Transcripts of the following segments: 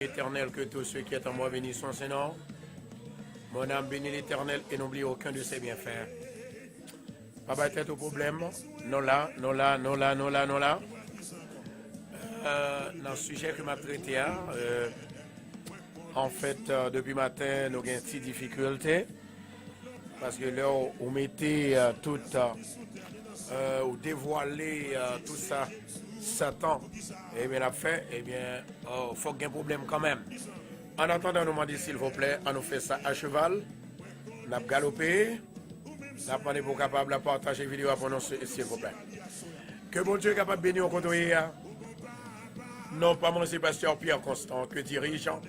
Éternel, que tous ceux qui sont en moi bénissent son Seigneur. Mon âme bénit l'Éternel et n'oublie aucun de ses bienfaits. Pas de tête au problème. Non là. Dans le sujet que m'a traité, en fait, depuis matin, nous avons une petite difficulté. Parce que là, on mettait tout, ou dévoilé tout ça, Satan, eh bien, l'a fait, eh bien, il faut qu'il y ait un problème quand même. En attendant, nous demandons s'il vous plaît, on nous fait ça à cheval, on a galopé, on a demandé pour capable de partager la vidéo pour nous, s'il vous plaît. Que bon Dieu est capable de bénir au côté, non pas mon Sébastien Pierre Constant, que dirigeant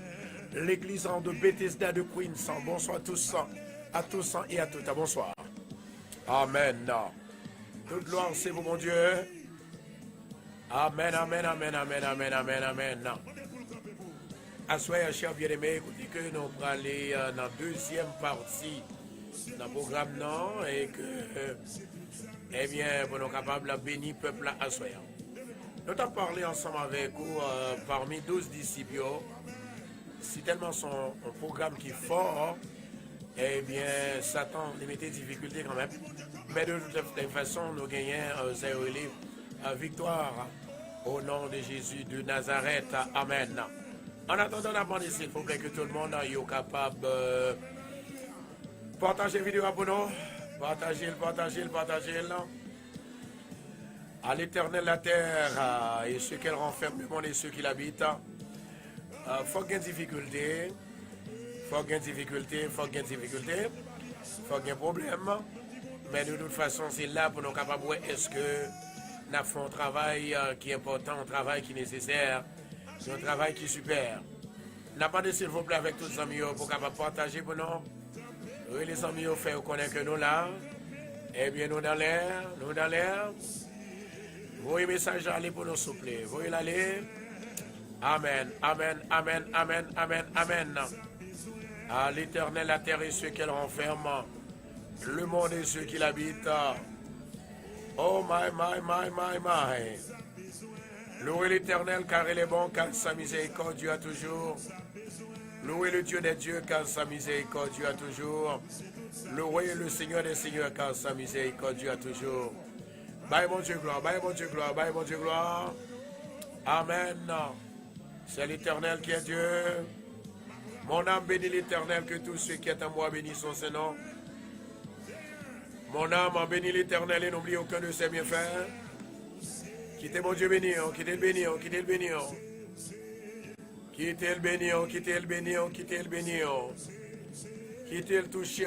l'église de Bethesda de Queens. Bonsoir à tous et à toutes. Bonsoir. Amen. Toute gloire, c'est pour mon Dieu. Amen. Assoyez, chers bien-aimés, écoutez que nous allons aller dans la deuxième partie de le programme, non, et que, eh bien, pour nous capables de bénir le peuple à assoyant. Nous avons parlé ensemble avec vous, parmi 12 disciples, si tellement son un programme qui est fort, eh bien, Satan nous mettait des difficultés quand même. Mais de toute façon, nous gagnons victoire au nom de Jésus de Nazareth. Amen. En attendant, la bande ici, il faut que tout le monde soit capable de partager la vidéo pour nous. Partager. À l'Éternel la terre et ceux qu'elle renferme, le monde et ceux qui l'habitent. Faut qu'il y ait des difficultés. Faut qu'il y ait un problème. Mais de toute façon, c'est là pour nous capables de voir est-ce que nous avons un travail qui est important, un travail qui est nécessaire, un travail qui est super. N'a pas de s'il vous plaît avec tous les amis pour capable partager pour nous. Oui, les amis, fait connaître que nous là. Eh bien, nous dans l'air. Voyez message aller pour nous souffler. Voyez l'aller. Amen. À l'Éternel, la terre et ceux qu'elle renferme, le monde et ceux qui l'habitent. Oh my. Louez l'Éternel car il est bon, car sa miséricorde dure toujours. Louez le Dieu des dieux car sa miséricorde dure toujours. Louez le Seigneur des seigneurs car sa miséricorde dure toujours. Bye mon Dieu gloire. Amen. C'est l'Éternel qui est Dieu. Mon âme bénit l'Éternel, que tous ceux qui sont en moi bénissent son Seigneur. Mon âme bénit l'Éternel et n'oublie aucun de ses bienfaits. Quittez mon Dieu bénir. Quittez le bénir. Quittez le toucher.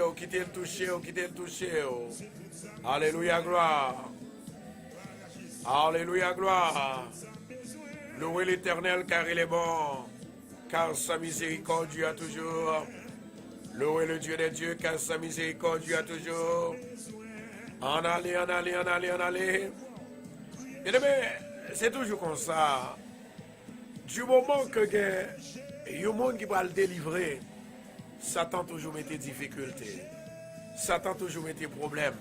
Alléluia, gloire. Louez l'Éternel car il est bon, car sa miséricorde dure toujours. Louez le Dieu des dieux car sa miséricorde dure toujours. En allez. Mais c'est toujours comme ça. Du moment que il y a un monde qui va le délivrer, Satan toujours met des difficultés. Satan toujours met des problèmes.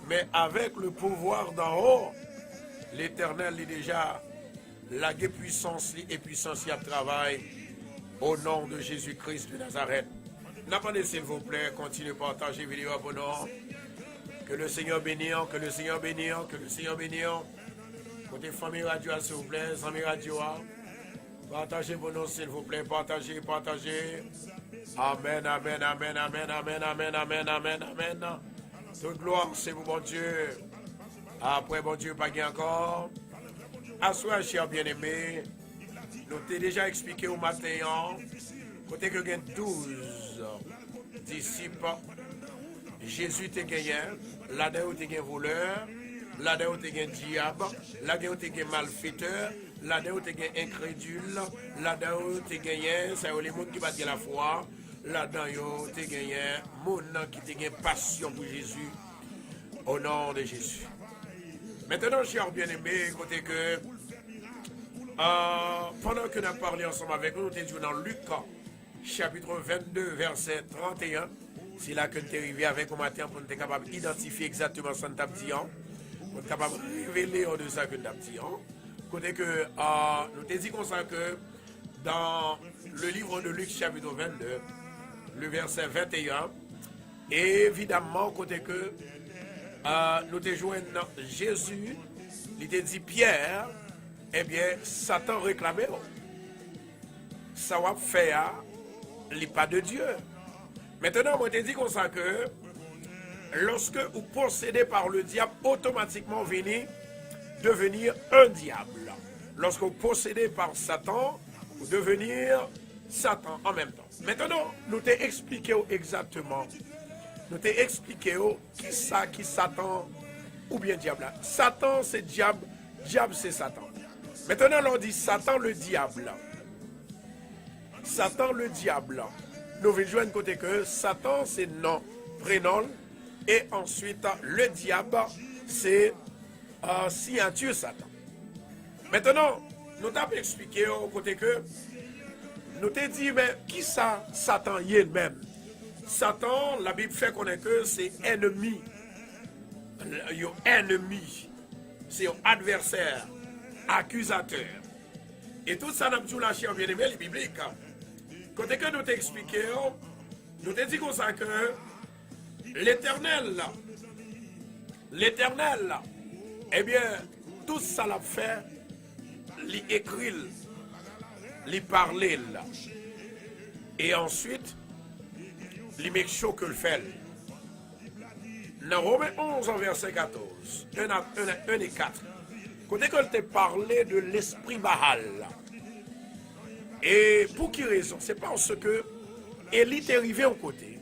Mais avec le pouvoir d'en haut, l'Éternel est déjà la puissance et puissance qui travail au nom de Jésus-Christ de Nazareth. N'attendez s'il vous plaît, continuez à partager la vidéo pour nous. Que le Seigneur bénisse. Côté famille radio, s'il vous plaît, famille radio. Partagez pour nous, s'il vous plaît, partagez. Amen. Toute gloire, c'est pour mon Dieu. Après, mon Dieu, pas encore. Assoyez, chers bien-aimés. Nous t'ai déjà expliqué au matin, côté que il y a 12 disciples, Jésus t'a gagné, là-dedans t'es gagné voleur, là-dedans t'es gagné diable, là-dedans t'es gagné malfaiteur, là-dedans t'es gagné incrédule, là-dedans t'es gagné, c'est les gens qui battent la foi, là-dedans t'es gagné, monde qui t'es gagné passion pour Jésus, au nom de Jésus. Maintenant, chers bien-aimés, écoutez que pendant que nous avons parlé ensemble avec vous, nous étions dans Luc, chapitre 22, verset 31. C'est là que nous sommes arrivés avec au matin pour nous être capables d'identifier exactement ce que nous avons dit, pour être capables de révéler de ça que nous avons dit. Côté que nous avons dit comme ça que dans le livre de Luc chapitre 22, le verset 21. Et évidemment, côté que nous te joignons Jésus, il te dit Pierre, eh bien, Satan réclamait, ça va faire, il pas de Dieu. Maintenant, moi, te dis comme ça que, lorsque vous possédez par le diable, automatiquement venez devenir un diable. Lorsque vous possédez par Satan, vous devenir Satan en même temps. Maintenant, nous t'ai expliqué exactement. Nous t'ai expliqué qui ça, qui Satan ou bien diable. Satan c'est diable, diable c'est Satan. Maintenant, on dit Satan le diable. Satan le diable. Nous venons jouer côté que Satan c'est nom, prénom. Et ensuite, le diable, c'est signature Satan. Maintenant, nous t'avons expliqué au côté que nous t'ai dit, mais qui ça, Satan y est même? Satan, la Bible fait connaître que c'est ennemi. Ennemi. C'est un adversaire, accusateur. Et tout ça, nous lâché en bien-aimé, les bibliques. Côté que nous t'ai expliqué, nous t'ai dit comme ça que l'Éternel, eh bien, tout ça l'a fait, l'écrit, les parler, et ensuite, les make sure que le fait. Dans Romains 11, verset 14, 1 et 4, quand elle t'a parlé de l'esprit Baal, et pour qui raison? C'est parce que Élie est arrivé au côté.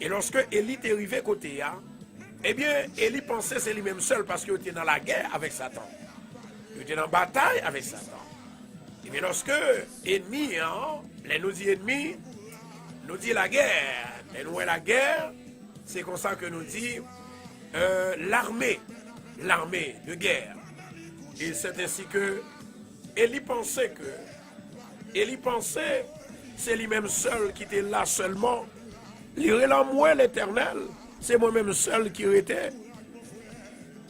Et lorsque Élie est arrivé côté, eh bien, Élie pensait c'est lui-même seul parce qu'il était dans la guerre avec Satan. Il était en bataille avec Satan. Et bien, lorsque ennemi, les nous dit ennemi, nous dit la guerre. Et nous, la guerre, c'est comme ça que nous dit l'armée de guerre. Et c'est ainsi que Élie pensait c'est lui-même seul qui était là seulement. Lire la moi l'Éternel, c'est moi-même seul qui était.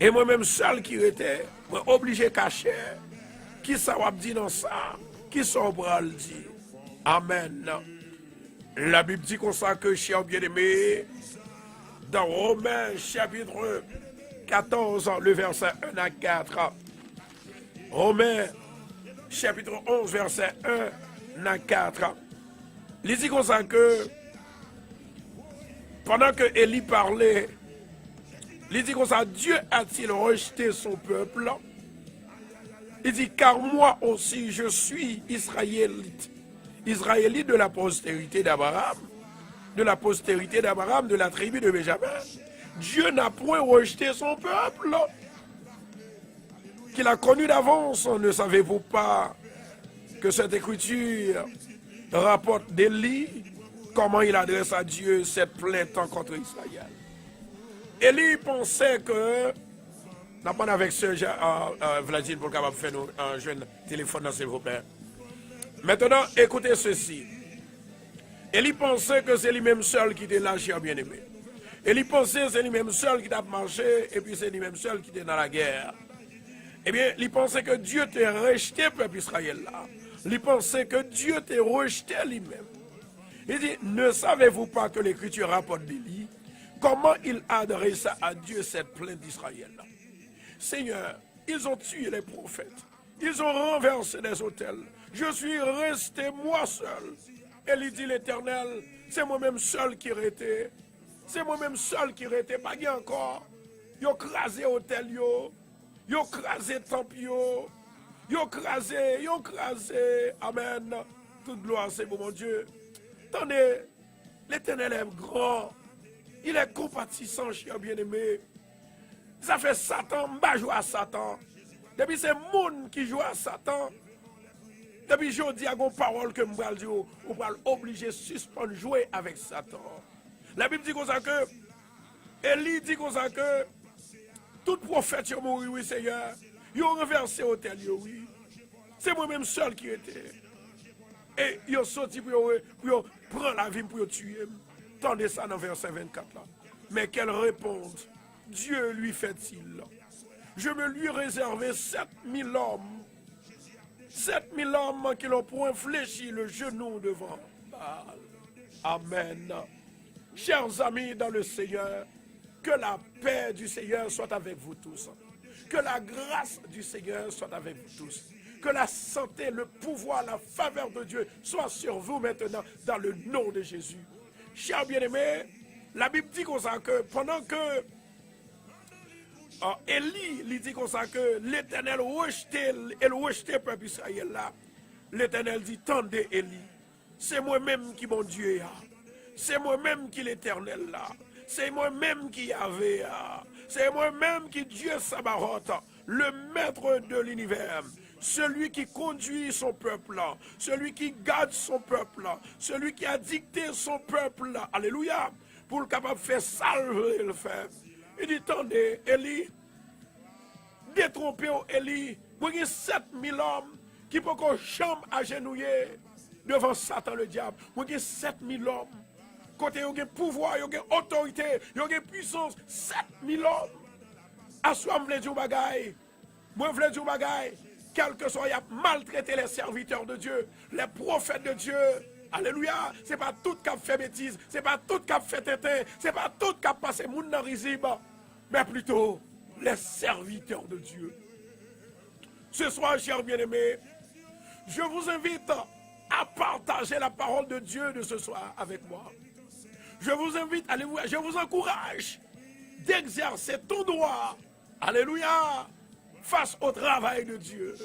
Et moi-même seul qui était, moi obligé cacher. Qui ça va dire dans ça? Qui ça va le dire? Amen. La Bible dit comme ça que, chers bien-aimés, dans Romains chapitre 14, le verset 1 à 4. Romains chapitre 11, verset 1 à 4. Il dit comme ça que, pendant que Élie parlait, il dit comme ça, Dieu a-t-il rejeté son peuple? Il dit, car moi aussi je suis israélite de la postérité d'Abraham, de la tribu de Benjamin. Dieu n'a point rejeté son peuple, qu'il a connu d'avance. Ne savez-vous pas que cette écriture rapporte d'Élie comment il adresse à Dieu cette plainte contre Israël? Élie pensait que, n'a pas avec ce Vladimir pour capable faire un jeune téléphone, s'il vous plaît. Maintenant, écoutez ceci. Élie pensait que c'est lui-même seul qui était là, cher bien-aimé. Élie pensait que c'est lui-même seul qui a marché, et puis c'est lui-même seul qui était dans la guerre. Eh bien, il pensait que Dieu t'a rejeté, peuple Israël là. Il pensait que Dieu t'a rejeté lui-même. Il dit, ne savez-vous pas que l'Écriture rapporte d'Élie, comment il adresse à Dieu cette plainte d'Israël là? Seigneur, ils ont tué les prophètes, ils ont renversé des autels. Je suis resté moi seul. Et il dit l'Éternel, c'est moi-même seul qui restais. C'est moi-même seul qui restais, pas encore. Ils ont crasé l'hôtel, ils ont crasé le temple, ils ont crasé. Amen. Toute gloire, c'est pour mon Dieu. Attendez, l'Éternel est grand. Il est compatissant, cher bien-aimé. Ça fait Satan, m'a joué à Satan. Depuis c'est monde qui joue à Satan. Depuis je dis à une parole que je vais dire, on va l'obliger à suspendre jouer avec Satan. La Bible dit comme ça que, Élie dit comme ça que, tout prophète est mort, oui Seigneur. Ils ont renversé l'hôtel, oui. C'est moi-même seul qui était. Et ils ont sorti pour prendre la vie pour tuer. Tendez ça dans verset 24 là. Mais qu'elle réponde, Dieu lui fait-il. Je me lui réservais 7000 hommes. 7000 hommes qui n'ont point fléchi le genou devant Baal. Amen. Chers amis dans le Seigneur, que la paix du Seigneur soit avec vous tous. Que la grâce du Seigneur soit avec vous tous. Que la santé, le pouvoir, la faveur de Dieu soit sur vous maintenant dans le nom de Jésus. Chers bien-aimés, la Bible dit comme ça que pendant que Élie lui dit comme ça que l'Éternel rejetait le peuple Israël là, l'Éternel dit, tendez Élie, c'est moi-même qui mon Dieu là, c'est moi-même qui l'Éternel là, c'est moi-même qui Yahvé là, c'est moi-même qui Dieu Sabaoth, le maître de l'univers. Celui qui conduit son peuple, celui qui garde son peuple, celui qui a dicté son peuple, alléluia, pour le capable de faire salver le fait. Il dit, attendez, Élie, détrompez Élie, vous avez 7000 hommes qui peuvent qu'on chambre agenouiller devant Satan le diable. Vous avez 7000 hommes, côté vous avez pouvoir, vous avez autorité, vous avez puissance, 7000 hommes. Assois, je veux dire bagaille, moi je veux dire bagaille. Quel que soit, il a maltraité les serviteurs de Dieu, les prophètes de Dieu. Alléluia. Ce n'est pas tout qui a fait bêtise, ce n'est pas tout qui a fait tétin, ce n'est pas tout qui a passé moun dans risible, mais plutôt les serviteurs de Dieu. Ce soir, chers bien-aimés, je vous invite à partager la parole de Dieu de ce soir avec moi. Je vous invite, alléluia, je vous encourage d'exercer ton droit, alléluia, face au travail de Dieu,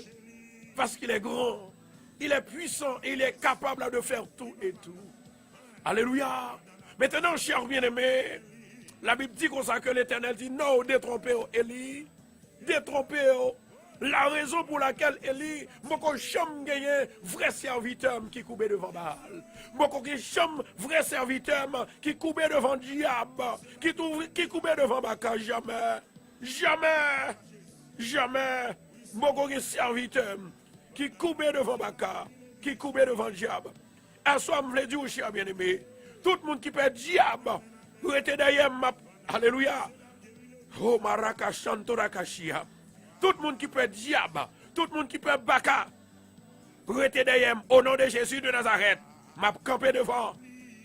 parce qu'il est grand, il est puissant et il est capable de faire tout et tout. Alléluia. Maintenant, chers bien-aimés, la Bible dit comme ça que l'Éternel dit non, détrompez Élie, détrompez. La raison pour laquelle Élie, beaucoup cham gagné vrai serviteur qui coupait devant Baal, beaucoup cham vrai serviteur qui coupait devant diable, qui coupait devant Baka, jamais, jamais. Jamais, beaucoup de serviteurs qui coupent devant Baka, qui coupent devant le diable. À soi, je veux dire, cher bien-aimé, tout le monde qui peut diable, vous êtes derrière ma. Alléluia. Oh, Maraka Chantorakashia. Tout le monde qui peut diable, tout le monde qui peut Baka, vous êtes derrière au nom de Jésus de Nazareth. M'a campé devant.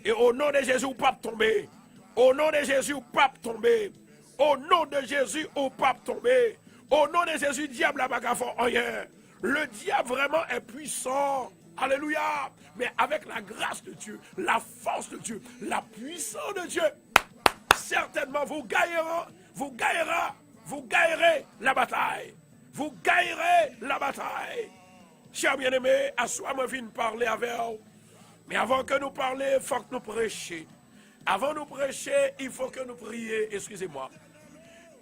Et au nom de Jésus, pas tomber. Au nom de Jésus, pas tomber. Au nom de Jésus, au pape tomber. Au nom de Jésus, diable n'a pas fait rien. Le diable vraiment est puissant. Alléluia. Mais avec la grâce de Dieu, la force de Dieu, la puissance de Dieu, certainement vous gagnerez la bataille. Vous gagnerez la bataille. Chers bien-aimés, à soi, je viens parler avec vous. Mais avant que nous parlions, il faut que nous prêchions. Avant de nous prêcher, il faut que nous prions. Excusez-moi.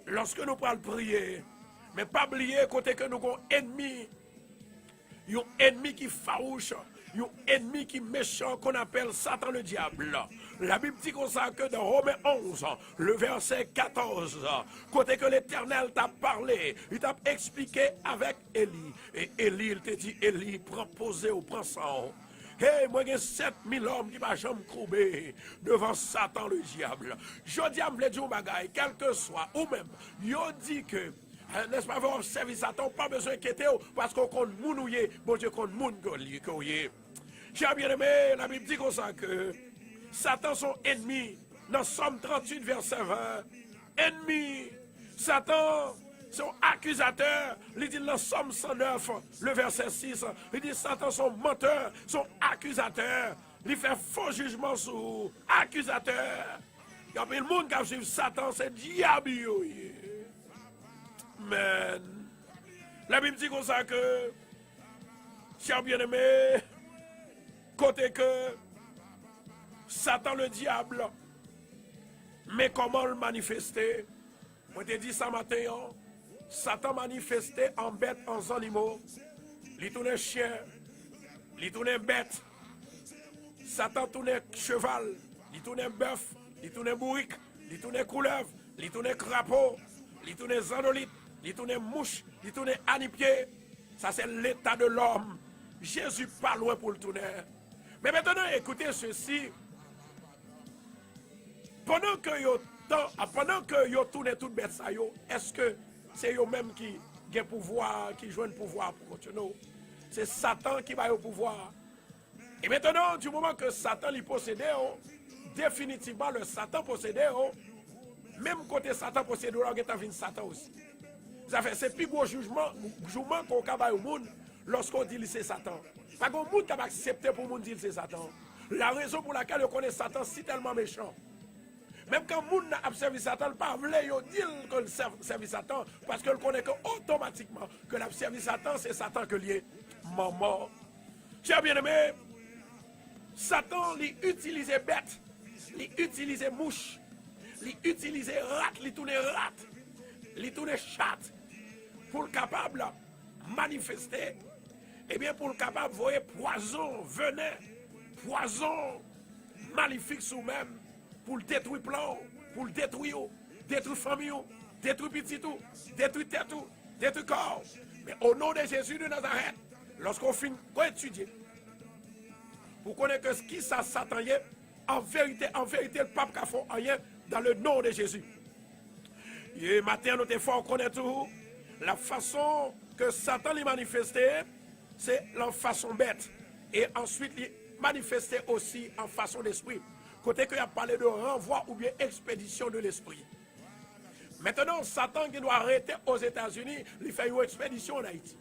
Lorsque nous parlons prier, mais pas oublier côté que nous avons un ennemi qui farouche, un ennemi qui méchant qu'on appelle Satan le diable. La Bible dit comme ça que dans Romains 11, le verset 14, côté que l'Éternel t'a parlé, il t'a expliqué avec Élie. Et Élie, il t'a dit, Élie, prends posé ou prends ça. Hey, moi j'ai 7000 hommes qui ne jamais couper devant Satan le diable. Je dis à me dire bagaille, quel que soit, ou même, yo dit que, n'est-ce pas, votre service Satan, pas besoin d'inquiéter parce qu'on compte mounouiller, bon Dieu compte moun koye. J'ai bien aimé, la Bible dit comme ça que Satan son ennemi, dans Somme 38, verset 20, ennemi, Satan, son accusateur, il dit dans Somme 109, le verset 6, il dit Satan son menteur, son accusateur, il fait faux jugement sur accusateur. Il y a le monde qui suit Satan, c'est diable. Amen. La Bible dit comme ça que, chers bien-aimés, côté que Satan le diable, mais comment le manifester? Moi te dit ça matin, Satan manifestait en bête, en animaux. Il tournait chien, il tournait bête. Satan tournait cheval, il tournait bœuf, il tournait bourrique, il tournait couleuvre, il tournait crapaud, il tournait zanolite, il tournait mouche, il tournait anipier. Ça c'est l'état de l'homme. Jésus pas loin pour le tourner. Mais maintenant écoutez ceci. Pendant que yo tourne toute bête ça yo, est-ce que c'est eux même qui ont pouvoir, qui jouent le pouvoir pour continuer? c'est Satan qui va au pouvoir. Et maintenant, du moment que Satan l'y possédait, définitivement le Satan possédait, même côté Satan possédait, il y a Satan aussi. Ça fait, c'est plus gros jugement qu'on a au monde lorsqu'on dit que c'est Satan. Pas qu'on monde qui a accepté pour monde dire que c'est Satan. La raison pour laquelle on connaît Satan si tellement méchant. Même quand le monde a servi Satan, il pas dire que le servi Satan, parce qu'il connaît que automatiquement que le servi Satan, c'est Satan que lié mort. Chers bien-aimés, Satan l'utilisait bête, l'utilisait mouche, l'utilisait rat, l'tourner chat, pour le capable manifester, et bien pour le capable voyer poison, venin, poison maléfique sous même, pour le détruire plan, pour le détruire famille, détruire petit tout, détruire tête tout, détruire corps. Mais au nom de Jésus de Nazareth, lorsqu'on finit d'étudier, pour connaître que ce qui ça Satan est, en vérité, le pape a fait rien dans le nom de Jésus. Et matin, nous devons connaître tout. La façon que Satan les manifestait, c'est la façon bête. Et ensuite, il manifestait aussi en façon d'esprit. Côté qu'il a parlé de renvoi ou bien expédition de l'esprit. Maintenant, Satan qui doit arrêter aux États-Unis, il fait une expédition en Haïti.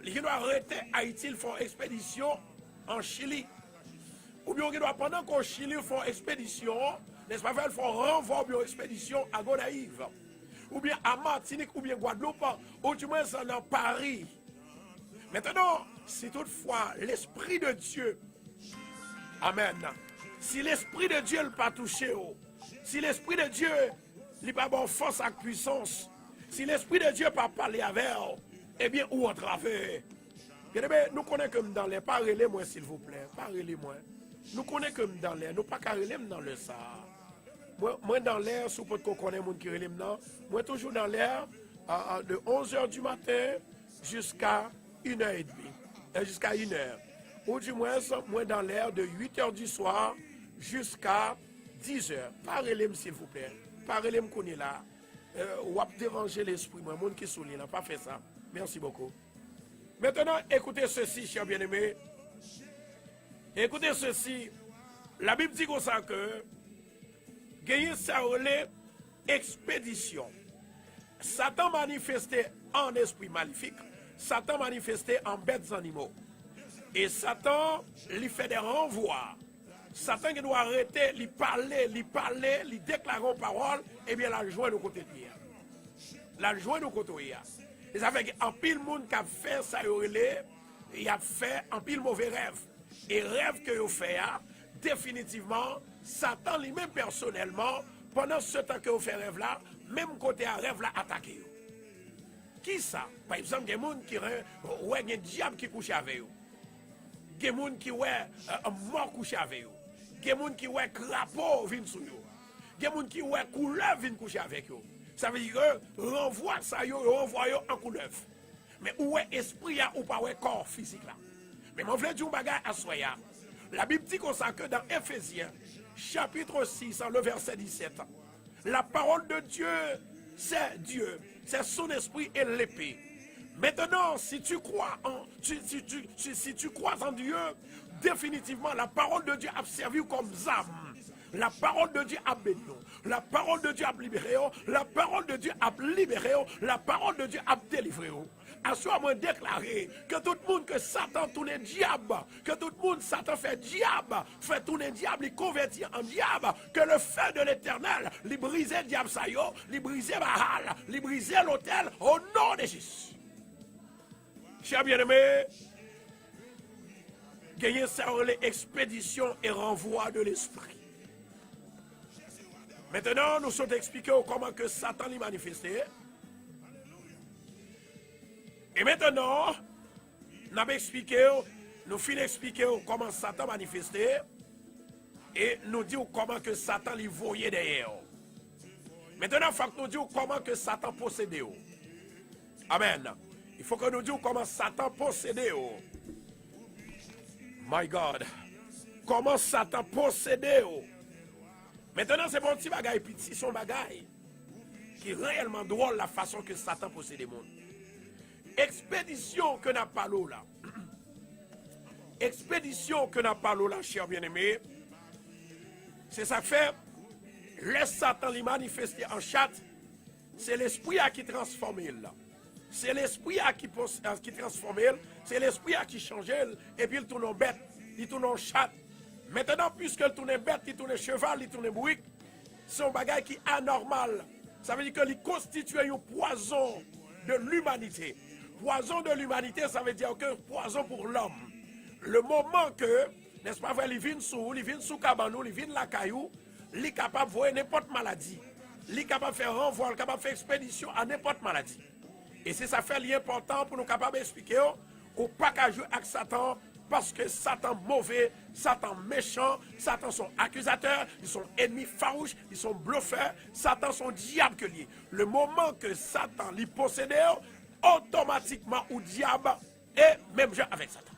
Il doit arrêter Haïti, il fait une expédition en Chili. Ou bien il doit, pendant qu'au Chili, il fait une expédition, n'est-ce pas, il faut renvoi ou bien une expédition à Gonaïve. Ou bien à Martinique, ou bien Guadeloupe, ou du moins dans Paris. Maintenant, si toutefois l'Esprit de Dieu, Amen, si l'Esprit de Dieu n'a pas touché, si l'Esprit de Dieu n'a pas bon force et puissance, si l'Esprit de Dieu n'a pas parlé avec, eh bien, où on travaille? Nous connaissons comme dans l'air, parlez-moi s'il vous plaît, parlez-moi. Nous connaissons comme dans l'air, nous pas parlez dans le ça. Moi dans l'air, si vous connaissez les gens qui relèvent, moi toujours dans l'air, de 11h du matin jusqu'à 1h30, jusqu'à 1h. Ou du moins, moi dans l'air de 8h du soir jusqu'à 10h. Parlez-moi s'il vous plaît. Parlez-moi qu'on est là. Ou à déranger l'esprit, moi, monde qui souligne, n'a pas fait ça. Merci beaucoup. Maintenant, écoutez ceci, chers bien-aimés. Écoutez ceci. La Bible dit comme ça que gagner ça relais expédition. Satan manifestait en esprit maléfique. Satan manifestait en bêtes animaux. Et Satan lui fait des renvois. Satan qui doit arrêter, lui parler, lui déclarer en parole, et bien la joie de côté de lui. La joie de côté de lui. Et ça fait qu'en pile monde qui a fait ça, il a fait en pile mauvais rêve. Et rêve que il fait, définitivement, Satan lui-même personnellement, pendant ce temps que vous fait rêve là, même côté à rêve là, attaqué. Qui ça? Par exemple, il y a des gens qui ont un diable qui couche avec eux. Il y a des gens qui ont un mort couché avec eux. Il y a des gens qui ont un crapaud vient sur eux. Il y a des gens qui ont un couleuvre vient coucher avec eux. Ça veut dire que renvoie ça, renvoie en couleuvre. Mais où est l'esprit ou pas où est corps physique là? Mais je veux dire un bagage à soi. La Bible dit comme ça que dans Éphésiens, chapitre 6, le verset 17, la parole de Dieu, c'est son esprit et l'épée. Maintenant, si tu crois en Dieu, définitivement, la parole de Dieu a servi comme âme. La parole de Dieu a béni. La parole de Dieu a libéré. La parole de Dieu a libéré. La parole de Dieu a délivré. À ce moment déclaré que tout le monde que Satan tourne diable, que tout le monde Satan fait diable, fait tourner diable, il convertit en diable, que le feu de l'éternel, il brise le diable ça yo, il brise Baal, il brise l'autel au nom de Jésus. Chers bien-aimés, gagner ça l'expédition et renvoi de l'esprit. Maintenant, nous sommes expliqués comment que Satan l'y manifesté. Et maintenant, nous finissons d'expliquer comment Satan manifesté. Et nous disons comment que Satan l'y voyait derrière. Maintenant, il faut que nous disions comment que Satan possédait. Amen. Il faut que nous disions comment Satan possédait. My God. Comment Satan possédait. Maintenant, c'est mon petit bagaille, petit son bagaille, qui est réellement drôle la façon que Satan possède le monde. Expédition que n'a pas l'eau là. Expédition que n'a pas l'eau là, cher bien-aimé. C'est ça fait. Laisse Satan lui manifester en chat. C'est l'esprit qui transforme là. C'est l'esprit qui transforme. C'est l'esprit qui change. Et puis il tourne en bête. Il tourne en chat. Maintenant, puisqu'il tourne bête, il tourne cheval, il tourne bouic, c'est un bagage qui est anormal. Ça veut dire qu'il constitue un poison de l'humanité. Poison de l'humanité, ça veut dire que poison pour l'homme. Le moment que, n'est-ce pas vrai, il vient sous cabanou, il vient la caillou, il est capable de voir n'importe maladie. Il est capable de faire renvoi, il est capable de faire expédition à n'importe maladie. Et c'est ça fait l'important pour nous capables d'expliquer ou pas qu'à jouer avec Satan. Parce que Satan mauvais, Satan méchant, Satan sont accusateurs, ils sont ennemis farouches, ils sont bluffeurs, Satan sont diable que lié. Le moment que Satan les possède, automatiquement ou diable et même genre avec Satan.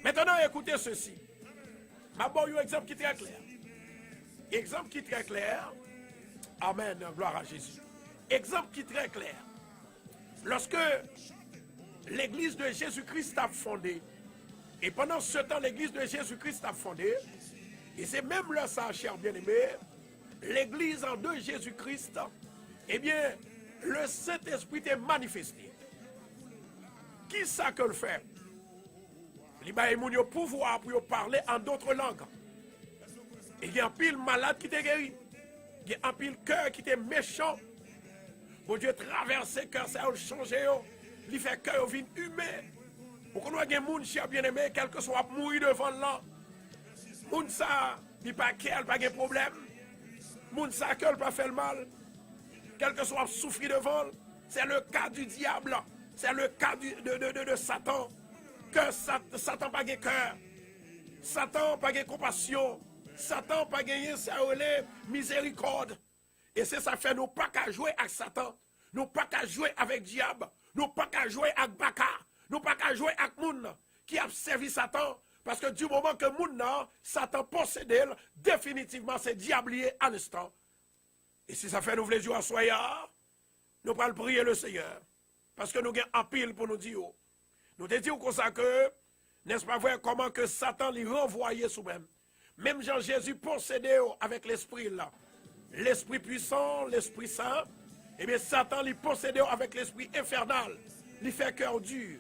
Maintenant écoutez ceci. Ma bonne un exemple qui est très clair. Exemple qui est très clair. Amen, gloire à Jésus. Exemple qui est très clair. Lorsque l'église de Jésus-Christ a fondé, et pendant ce temps, l'église de Jésus-Christ a fondé, et c'est même là ça, cher bien-aimé, l'église en de Jésus-Christ, eh bien, le Saint-Esprit est manifesté. Qui ça que le fait? Il y a un pouvoir pour parler en d'autres langues. Et il y a un pile malade qui t'est guéri. Il y a un pile cœur qui t'est méchant. Bon Dieu traverse le cœur, ça a changé. Il fait cœur vin humain. Pour qu'on ait des gens qui bien-aimés, quel que soit mourir devant là. Moun ça, il pas qu'elle, pas de problème. Moun ça, qu'elle pas fait le mal. Quel que soit souffrir devant, c'est le cas du diable. C'est le cas de Satan. Que Satan pas de cœur. Satan pas de compassion. Satan pas gagné ça miséricorde. Et c'est ça fait nous pas qu'à jouer avec Satan. Nous pas qu'à jouer avec diable. Nous pas qu'à jouer avec Baka. Nous pas qu'à jouer avec moun qui a servi Satan. Parce que du moment que moun Satan possède, définitivement c'est diablier à l'instant. Et si ça fait nous voulons jouer à soya, nous allons prier le Seigneur. Parce que nous avons un pile pour nous dire. Nous te disons comme ça que, n'est-ce pas vrai, comment que Satan lui renvoyait sous-même. Même Jean-Jésus possédait avec l'esprit là. L'esprit puissant, l'esprit saint. Et bien Satan lui possédait avec l'esprit infernal. Il fait cœur dur.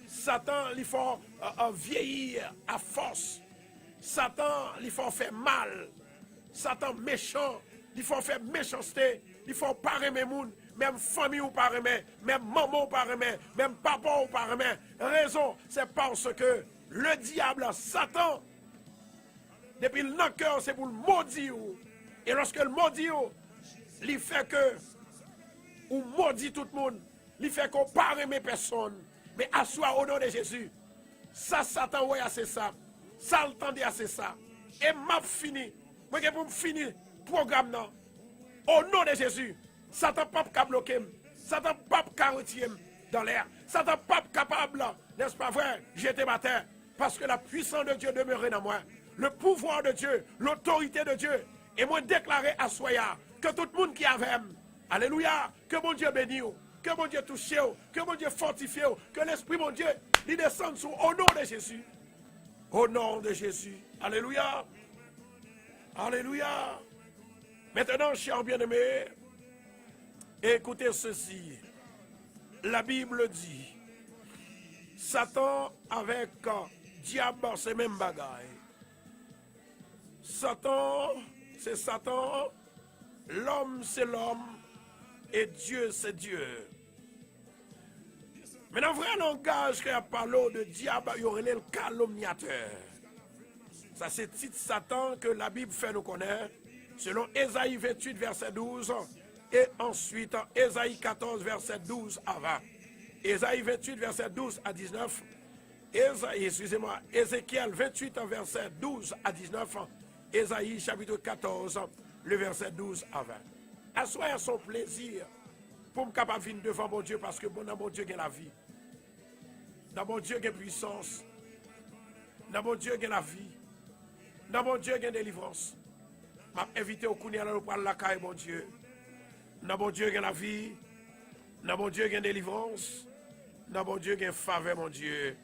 Satan lui fait vieillir à force. Satan lui fait faire mal. Satan méchant. Il faut faire méchanceté. Il faut pas aimer moun. Même famille ou pas aimer. Même maman ou pas aimer. Même papa ou pas aimer. Raison, c'est parce que le diable, Satan, depuis le cœur, c'est pour le maudire. Et lorsque le maudit, il fait que, ou maudit tout le monde, il fait qu'on ne pas aimer personne. Mais assois au nom de Jésus. Ça, Satan, ouais, c'est ça. Ça, le temps c'est ça. Et m'a fini. Moi, pour me finir programme, non. Au nom de Jésus, Satan pas bloquer. Satan pas retirer dans l'air. Satan pas capable, n'est-ce pas vrai, jeter ma terre. Parce que la puissance de Dieu demeure dans moi. Le pouvoir de Dieu, l'autorité de Dieu. Et moi déclarer à Soya que tout le monde qui avait, alléluia, que mon Dieu bénisse, que mon Dieu touche, que mon Dieu fortifie, que l'Esprit, mon Dieu, il descende sur au nom de Jésus. Au nom de Jésus. Alléluia. Alléluia. Maintenant, chers bien-aimés, écoutez ceci. La Bible dit, Satan avec diable, c'est même bagaille. Satan, c'est Satan. L'homme, c'est l'homme. Et Dieu, c'est Dieu. Mais dans le vrai langage qu'il y a parlé de diable, il y aurait le calomniateur. Ça, c'est titre Satan que la Bible fait nous connaître. Selon Ésaïe 28, verset 12. Et ensuite, Ésaïe 14, verset 12 à 20. Ésaïe 28, verset 12 à 19. Ézéchiel 28, verset 12 à 19. Ésaïe chapitre 14, le verset 12 à 20. Assoyez son plaisir pour me capable de venir devant mon Dieu parce que dans mon Dieu il y a la vie. Dans mon Dieu il y a puissance. Dans mon Dieu il y a la vie. Dans mon Dieu il y a délivrance. Je invité au Kounia pour parler la caille, mon Dieu. Dans mon Dieu il y a la vie. Dans mon Dieu il y a délivrance. Non, mon Dieu, il y a une faveur, mon Dieu.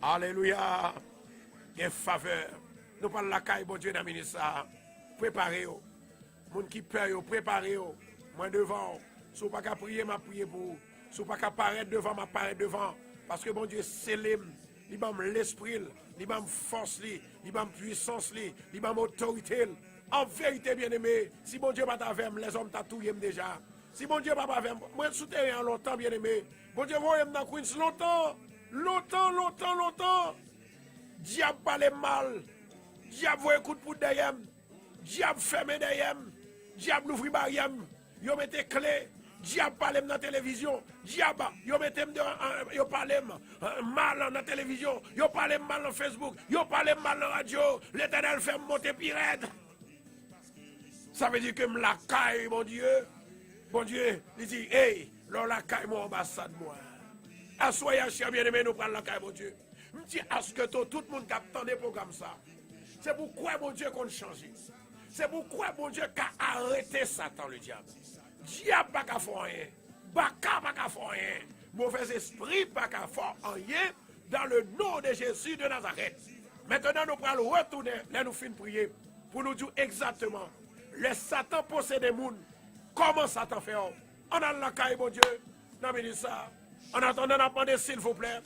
Alléluia. Il y a une faveur. Nous parlons de la caille, mon Dieu, dans le ministère. Préparez-vous. Les gens qui peur, préparez-vous. Moi devant. Si vous ne pouvez pas prier, je prie pour vous. Si vous ne pouvez pas apparaître devant, je apparaître devant. Parce que mon Dieu, c'est il m'a l'esprit, il m'a force, il m'a puissance, il m'a autorité. En vérité, bien-aimé, si mon Dieu n'est pas avec moi, les hommes t'attouillent déjà. Si mon Dieu n'est pas avec moi, moi je suis souterrain longtemps, bien-aimé. Mon Dieu, vous dans Queens longtemps. Longtemps. Diable parle mal. Diable voit coup de poudre derrière. Diable ferme derrière. Diable ouvre barrière. Yo mette clé. Diable parle dans la télévision. Diable, yo mette yo parle mal dans la télévision. Yo parle mal dans Facebook. Yo parle mal dans la radio. L'Éternel fait monter pirate. Ça veut dire que me la caille, mon Dieu. Mon Dieu, il dit, hey, là la caille, mon ambassade, moi. Assoyez, cher bien-aimé, nous prenons la caille, mon Dieu. Je dis, à ce que tout le monde capte des programmes ça. C'est pourquoi, mon Dieu, qu'on change. C'est pourquoi, mon Dieu, qu'a arrêté Satan, le diable. Diable pas qu'à faire rien. Baka pas qu'à faire rien. Mauvais esprit pas qu'à faire rien. Dans le nom de Jésus de Nazareth. Maintenant, nous allons retourner, là nous finissons de prier, pour nous dire exactement, les Satan possède des gens. Comment Satan fait? On a la caille, mon Dieu. Non, mais ça. En attendant, on a demandé, s'il vous plaît,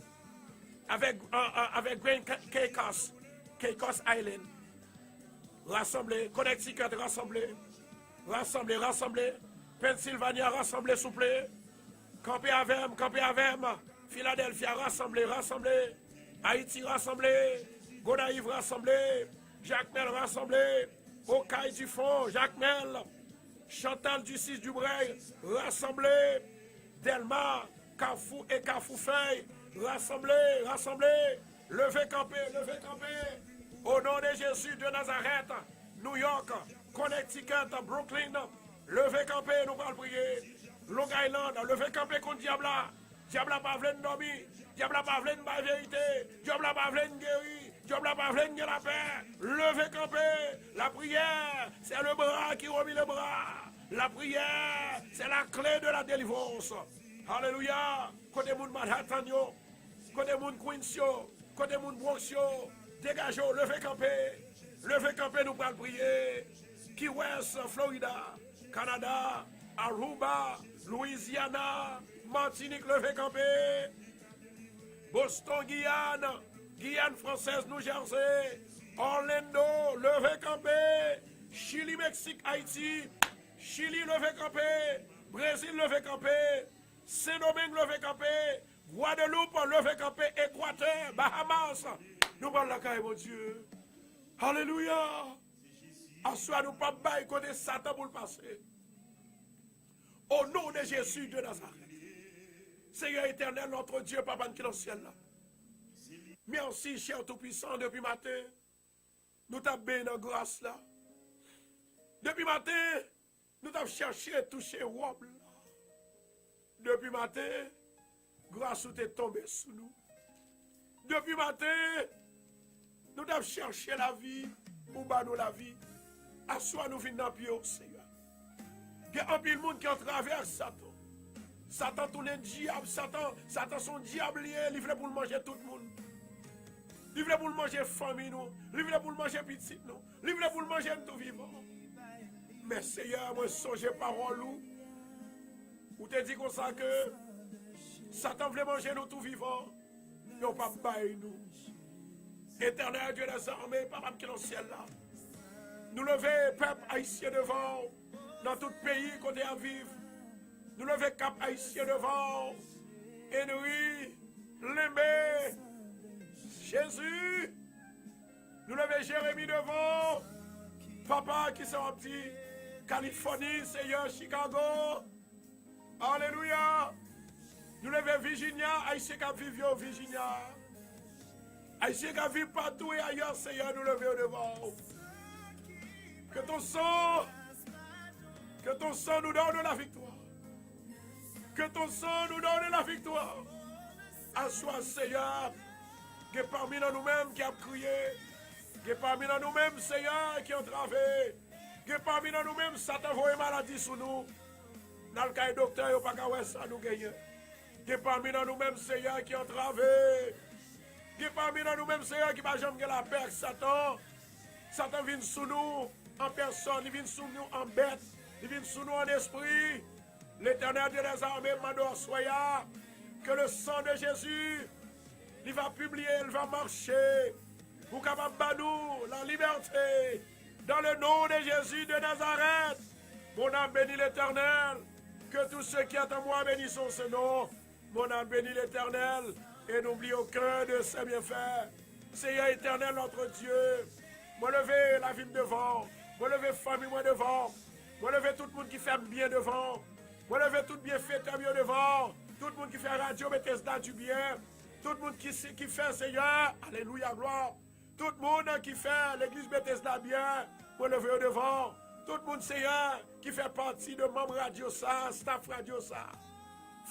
avec Green Caicos Island, rassemblez, Connecticut, rassemblez, Pennsylvania, rassemblez, s'il vous plaît, campez avec, Philadelphia, rassemblez, Haïti, rassemblez, Gonaïve, rassemblez, Jacmel, rassemblez, Okaï du Fond, Jacmel, Chantal du 6 du Breil, rassemblez, Delma, Carrefour et Carrefour-Feuille, rassemblez, levez camper, au nom de Jésus de Nazareth, New York, Connecticut, Brooklyn, levez camper, nous allons prier, Long Island, levez camper contre Diabla, Diabla pas voulu dormir, Diabla pas voulu la vérité, Diabla pas voulu guérir, Diabla pas voulu la paix, levez camper, la prière, c'est le bras qui remet le bras, la prière, c'est la clé de la délivrance. Alléluia. Côté moun Manhattan yo, côté moun Queens yo, côté moun Bronx yo, dégagez, levez camper, nous allons prier. Key West, Florida, Canada, Aruba, Louisiana, Martinique, levez camper. Boston, Guyane française, New Jersey, Orlando, levez camper. Chili, Mexique, Haïti, Chili, levez camper. Brésil, levez camper. Saint-Domingue, levez camper. Guadeloupe, levez camper. Équateur, Bahamas. Nous parlons la caille, mon Dieu. Alléluia. Assois nous pas bail côté Satan pour le passer. Au nom de Jésus de Nazareth. Seigneur éternel, notre Dieu, Papa qui est dans le ciel là. Merci, cher Tout-Puissant, depuis matin. Nous t'avons béni dans la grâce là. Depuis matin, nous t'avons cherché à toucher Rob là. Depuis matin, grâce où t'es tombé sous nous. Depuis matin, nous avons cherché la vie, pour nous la vie. Assois nous venons dans le pied, Seigneur. Il y a un peu de monde qui en traverse Satan. Satan tourne diable, Satan son diable lié, il veut pour le manger tout le monde. Il veut pour le manger famille nous, il veut pour le manger petit nous, il veut pour le manger tout vivant. Mais Seigneur, moi songe parole ou te dit comme ça que Satan veut manger nous tout vivant, mais on pas bailler nous. Éternel Dieu des armées, Papa qui est dans le ciel là. Nous lever peuple haïtien devant, dans tout pays côté à vivre. Nous lever cap haïtien devant. Henry, Lemé, Jésus. Nous lever Jérémie devant. Papa qui sont petit. Californie, Seigneur, Chicago. Alléluia. Nous lever Virginia, haïtien qui vivent au Virginia. Haïtien qui vivent partout et ailleurs, Seigneur, nous lever devant. Que ton sang nous donne la victoire. Que ton sang nous donne la victoire. Assois, Seigneur, que parmi nous-mêmes qui a crié, que parmi nous-mêmes, Seigneur, qui ont travaillé, que parmi nous-mêmes, Satan voit maladie sur nous. Dans le cas du docteur, il n'y a pas qu'à ça nous gagner. qui parmi nous-mêmes, Seigneur, qui entravé. Qui parmi nous-mêmes, Seigneur, qui va jamais la paix, Satan. Satan vient sous nous en personne, il vient sous nous en bête, il vient sous nous en esprit. L'Éternel Dieu des armées m'a dit, soyez, que le sang de Jésus, il va publier, il va marcher. Pour capable de nous la liberté. Dans le nom de Jésus de Nazareth, mon âme bénit l'Éternel. Que tous ceux qui sont en moi bénissent ce nom. Mon âme bénit l'Éternel et n'oublie aucun de ses bienfaits. Seigneur éternel, notre Dieu, moi lever la vie devant, moi lever famille moi devant, moi lever tout le monde qui fait bien devant, moi lever tout bien fait bien devant, tout le monde qui fait radio Bethesda du bien, tout le monde qui fait Seigneur, alléluia, gloire, tout le monde qui fait l'église Bethesda bien, moi lever au devant, tout le monde Seigneur qui fait partie de membre radio ça, staff radio ça,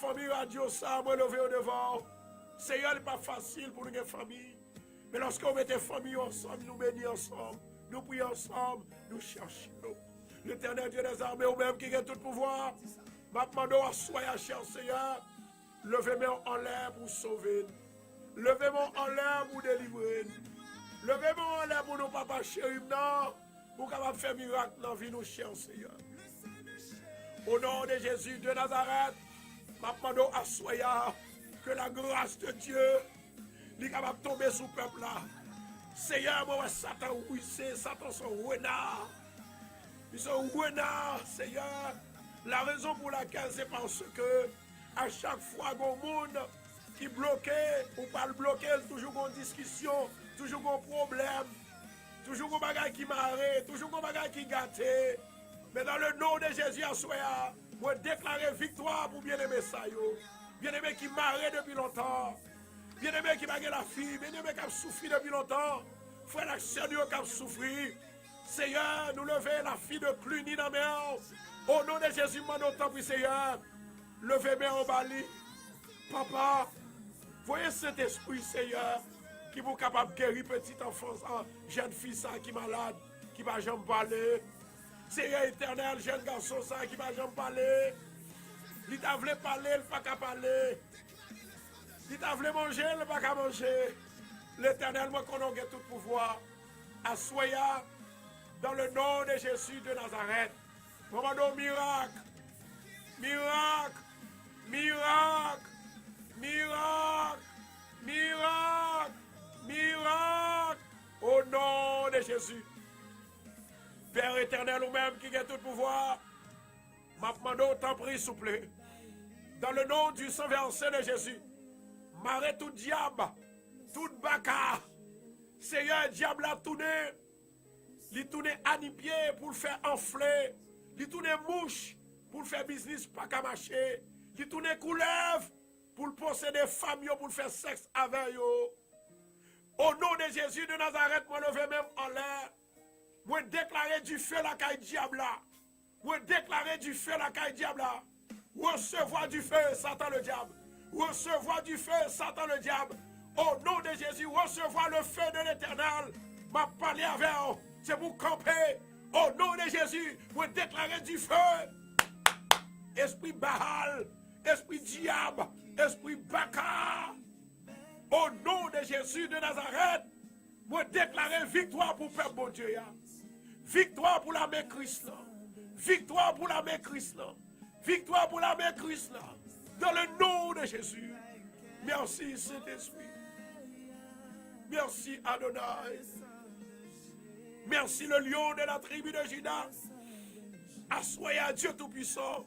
famille radio ça, moi lever au devant. Seigneur, n'est pas facile pour nous une famille. Mais lorsqu'on met des familles ensemble, nous bénissons ensemble, nous prions ensemble, nous cherchons. L'Éternel Dieu des armées, ou même qui a tout le pouvoir, m'a demandé à soyez cher Seigneur, levez-moi en l'air pour sauver. Levez-moi en l'air pour délivrer. Levez-moi en l'air pour nos papas chéris, pour capable faire miracle dans la vie, nous cher Seigneur. Au nom de Jésus de Nazareth, m'a demandé à soyez que la grâce de Dieu est capable de tomber sur le peuple là. Seigneur, moi, Satan, oui, c'est Satan, son renard. Ils sont renards, Seigneur. La raison pour laquelle c'est parce que à chaque fois qu'il y a un monde qui est bloqué, ou pas le bloquer, toujours une discussion, toujours un problème, toujours un bagage qui marre, toujours un bagage qui gâte. Mais dans le nom de Jésus, à soya, moi déclarer victoire pour bien-aimé ça. Bien-aimé qui marre depuis longtemps. Bien-aimé qui bague la fille. Bien-aimé qui a souffert depuis longtemps. Frère l'action qui a souffert. Seigneur, nous levons la fille de Cluny dans mes mains. Au nom de Jésus, mon temps, puis Seigneur. Levez-moi en bali. Papa, voyez cet esprit, Seigneur, qui vous capable de guérir petit enfant, jeune fille ça, qui est malade, qui va jamais parler. Seigneur éternel, jeune garçon ça, qui va jamais parler. Il t'a voulu parler, il n'a pas qu'à parler. Il t'a voulu manger, il n'a pas qu'à manger. L'Éternel, moi, qu'on a tout pouvoir. Assoyez dans le nom de Jésus de Nazareth. Moment de miracle. Miracle. Miracle. Miracle. Miracle. Miracle. Au nom de Jésus. Père éternel, ou même qui a tout pouvoir. M'a demandé autant prie, s'il vous plaît. Dans le nom du sang versé de Jésus, marre tout diable, tout baka. Seigneur, diable a tourné. Il tourne à pied pour le faire enfler. Il tourne mouche pour le faire business, pas qu'à marcher. Il tourne couleuvre pour le posséder femmes, pour le faire sexe avec eux. Au nom de Jésus de Nazareth, moi lever même en l'air. Moi déclarer du feu la caille diable là. Moi déclarer du feu la caille diable là. Recevoir du feu, Satan le diable. Recevoir du feu, Satan le diable. Au nom de Jésus, recevoir le feu de l'Éternel. M'a parlé avec vous. C'est pour camper. Au nom de Jésus, moi déclarer du feu. Esprit Baal, esprit diable, esprit Baka. Au nom de Jésus de Nazareth, moi déclarer victoire pour le peuple bon Dieu. Victoire pour la main Christ. Victoire pour la main Christ. Victoire pour la main Christ. Dans le nom de Jésus. Merci Saint-Esprit. Merci Adonai. Merci le lion de la tribu de Juda. Assoyez à Dieu Tout-Puissant.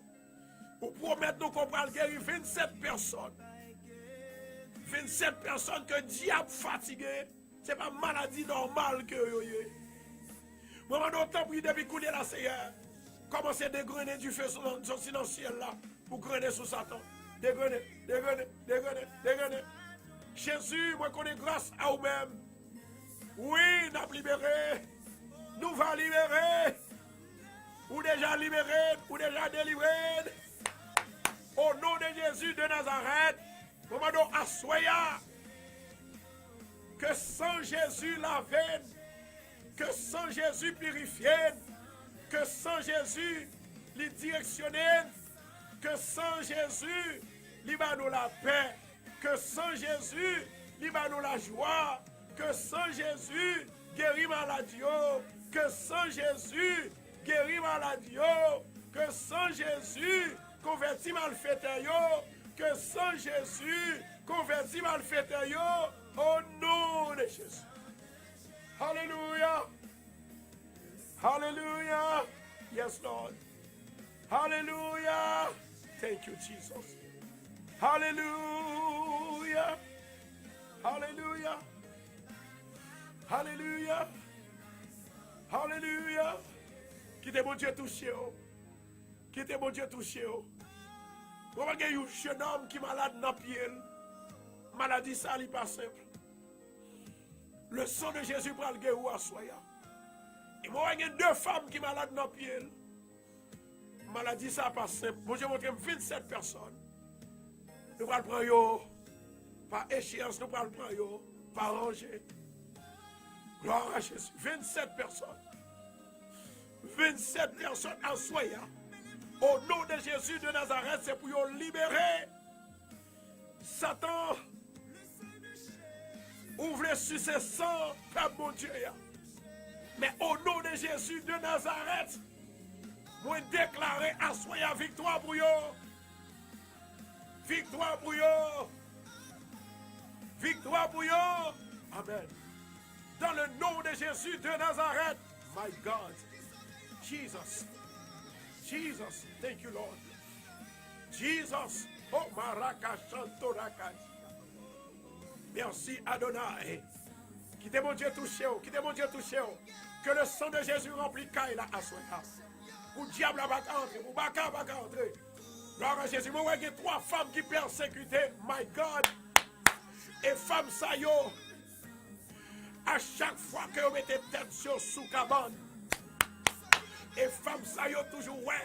Pour promettre nous qu'on va guérir 27 personnes. 27 personnes que le diable fatigué. Ce n'est pas maladie normale que vous avez. Moi, je prie depuis qu'on est là, Seigneur. Commencez à dégrainer du feu sur le ciel là. Pour grainer sur Satan. Dégrainer, dégrainer, dégrainer, dégrainer. Jésus, moi, qu'on est grâce à vous-même. Oui, nous avons libéré. Nous allons libérer. Ou déjà libéré, ou déjà délivré. Au nom de Jésus de Nazareth, nous assoyez que sans Jésus laver, que sans Jésus purifier, que sans Jésus les directionner, que sans Jésus libère-nous la paix. Que sans Jésus, libère-nous la joie. Que sans Jésus, guéris maladie. Que sans Jésus, guéris maladie. Que sans Jésus, convertis malfaiteurs. Que sans Jésus, convertis malfaiteurs. Au nom de Jésus. Hallelujah. Hallelujah. Yes, Lord. Hallelujah. Thank you, Jesus. Hallelujah. Hallelujah. Hallelujah. Hallelujah. Quittez mon Dieu touché. Quittez mon Dieu touché. Vous voyez un jeune homme qui est malade dans le pied. Maladie, ça n'est pas simple. Le sang de Jésus prend le guérou à soya. Et moi, il y a 2 femmes qui sont malades dans le pied. Maladie, ça n'est pas simple. Moi, je montre 27 personnes. Nous allons prendre par échéance, nous allons prendre par rangée. Gloire à Jésus. 27 personnes. 27 personnes à soya. Au nom de Jésus de Nazareth, c'est pour libérer Satan. Ouvre sur ses sangs, Père mon Dieu. Mais au nom de Jésus de Nazareth, moi déclarer à soya victoire pour eux. Victoire pour eux. Victoire pour eux. Amen. Dans le nom de Jésus de Nazareth. My God. Jesus. Jesus. Thank you, Lord. Jesus. Oh, Maraka Chantoraka. Merci Adonai. Quittez mon Dieu touché. Quittez mon Dieu touché. Que le sang de Jésus remplit Kaï là à soya. Pour le diable va entrer. Pour Baka va entrer. Gloire à Jésus. Moi, il y a 3 femmes qui persécutaient. My God. Et femmes ça yo. À chaque fois que vous mettez tête sur sous cabane. Et femmes ça yo toujours ouais.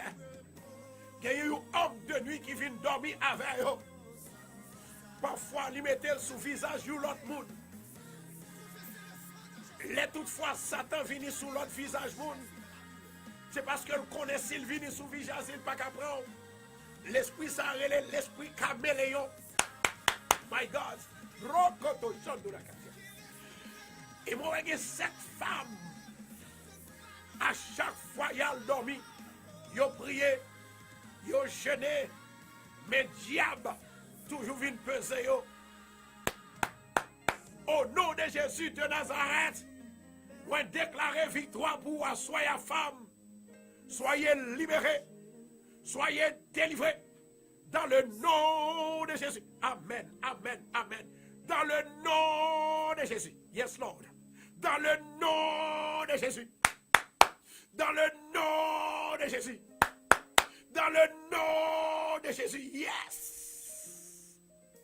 Il y a eu un homme de nuit qui vient dormir avec eux. Parfois, il mettait sous visage de l'autre monde. Les toutefois, Satan vient sous l'autre visage monde. C'est parce que le connaît s'il vient sous visage, il pas qu'à prendre. L'esprit s'arrête, l'esprit caméléon. My God. Et moi, il y a 7 femmes. À chaque fois, il y a dormi. Ils ont prié. Ils ont jeûné. Mais diable, toujours vient peser. Au nom de Jésus de Nazareth, moi déclarer victoire pour vous. Soyez femmes. Soyez libérés. Soyez délivrés. Dans le nom de Jésus. Amen, amen, amen. Dans le nom de Jésus. Yes, Lord. Dans le nom de Jésus. Dans le nom de Jésus. Dans le nom de Jésus. Yes.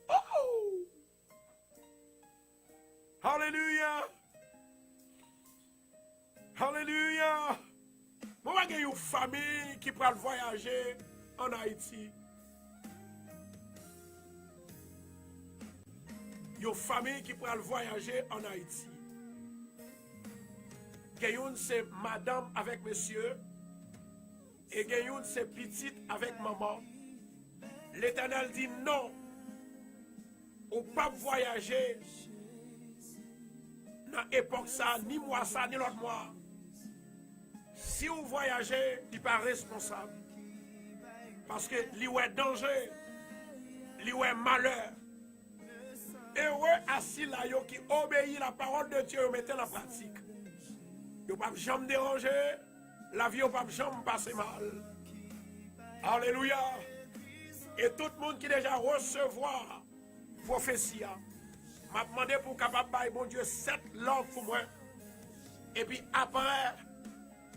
Oh. Hallelujah. Hallelujah. Moi, il y a une famille qui peut voyager en Haïti. Il y a une famille qui peut voyager en Haïti. Gayoun c'est madame avec monsieur. Et Gayoun c'est petite avec maman. L'Éternel dit non. Ou pas voyager dans l'époque ça, ni moi ça, ni l'autre moi. Si vous voyagez, il n'est pas responsable. Parce que il y a danger, il y a malheur. Et ouais, assis là, qui obéit la parole de Dieu, mettez la pratique. Vous ne pouvez jamais déranger, la vie ne peut jamais passer mal. Alléluia. Et tout le monde qui déjà recevoir prophétie, m'a demandé pour capable de bon Dieu 7 langues pour moi. Et puis après,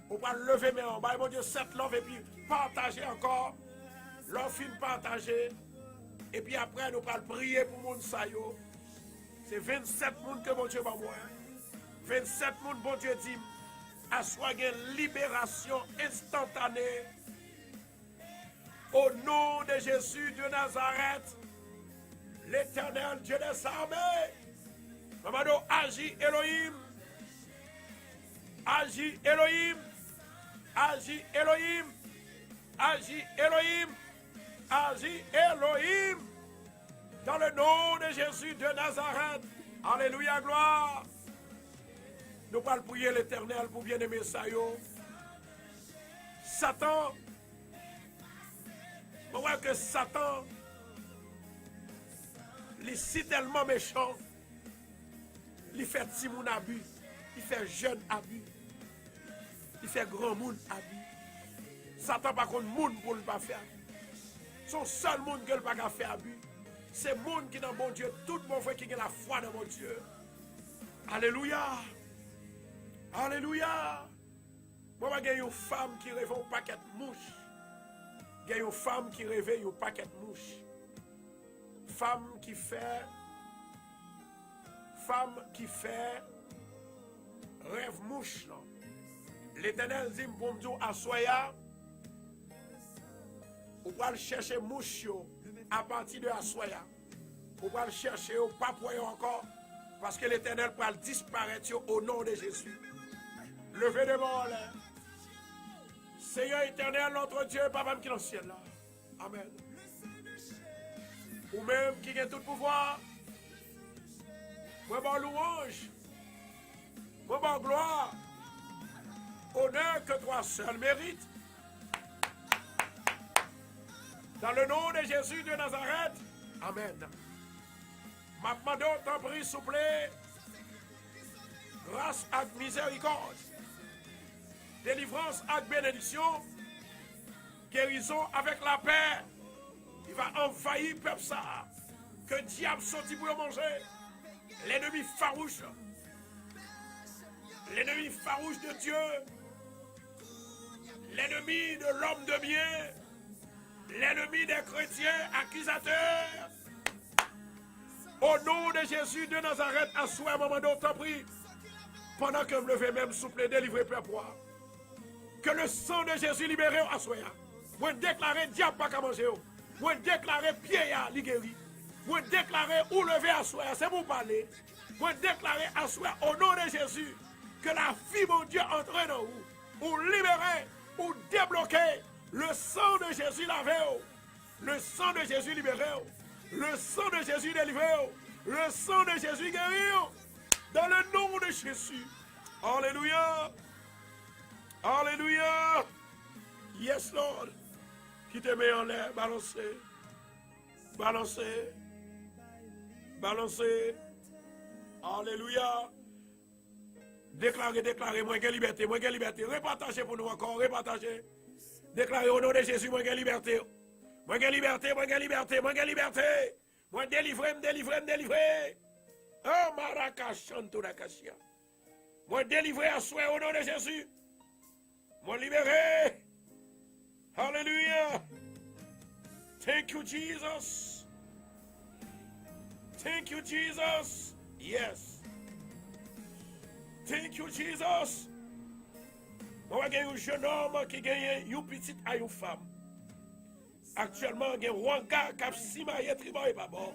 on va lever mes mains, bon Dieu 7 langues et puis partager encore. L'on fin partager. Et puis après, nous allons prier pour mon sayo. C'est 27 personnes que mon Dieu va moi. 27 personnes, bon Dieu dit, à soi une libération instantanée. Au nom de Jésus de Nazareth, l'Éternel Dieu des armées. Mamado, agis Elohim. Agis Elohim. Agis Elohim. Agis Elohim. Agis Elohim. Dans le nom de Jésus de Nazareth. Alléluia, gloire. Nous allons prier l'Éternel pour bien-aimer ça. Satan, on voit que Satan, il est si tellement méchant, il fait petit moun abus, il fait jeune abus, il fait grand monde abus. Satan par contre monde pour ne pas faire. Son seul monde qui ne peut pas faire abus, c'est le monde qui est dans mon Dieu, tout le monde qui a la foi dans mon Dieu. Alléluia. Alléluia. Moi, je une femme qui rêve un paquet de mouches. Il y a une femme qui rêve un paquet de mouches. Femme qui fait rêve mouche. L'Éternel dit pour me dire à soya, on va chercher mouche à partir de Assoya. On va chercher au pas encore parce que l'Éternel va disparaître au nom de Jésus. Levez devant là. Seigneur éternel, notre Dieu, Papa qui est dans le ciel là. Amen. Ou même qui a tout pouvoir. Moi, bon louange. Moi, bon gloire. Honneur que toi seul mérites. Dans le nom de Jésus de Nazareth. Amen. Ma demande, t'en prie, s'il vous plaît. Grâce à miséricorde. Délivrance avec bénédiction. Guérison avec la paix. Il va envahir le peuple ça. Que diable sorti pour manger. L'ennemi farouche. L'ennemi farouche de Dieu. L'ennemi de l'homme de bien. L'ennemi des chrétiens accusateurs. Au nom de Jésus de Nazareth, à soi, moment d'autre prie. Pendant que je me levais même souple, délivrer peuple. Que le sang de Jésus libéré à soi. Moi déclarer diable pas qu'à manger. Moi déclarer pied à guéri. Moi déclarer ou lever à soi. C'est pour parler. Moi déclarer à soi au nom de Jésus. Que la vie, mon Dieu, entre dans vous. Ou libérer, ou débloquer. Le sang de Jésus lavé. Le sang de Jésus libéré. Le sang de Jésus délivré. Le sang de Jésus guéri. Dans le nom de Jésus. Alléluia. Alléluia. Yes, Lord. Qui te met en l'air, balancez. Balancez. Balancez. Alléluia. Déclarez, déclarez, moi j'ai liberté, moi j'ai liberté. Repartagez pour nous encore, repartagez. Déclarez au nom de Jésus, moi j'ai liberté. Moi j'ai liberté, moi j'ai liberté, moi j'ai liberté. Moi délivré, me délivré, me délivré. Oh, Marakachanto Nakashia. Moi délivré à soi au nom de Jésus. Moi libéré. Hallelujah. Thank you, Jesus. Thank you, Jesus. Yes. Thank you, Jesus. Moi, j'ai un jeune homme qui gagne une petite à une femme. Actuellement, il y a un gars qui a si maillé tribal et pas bon.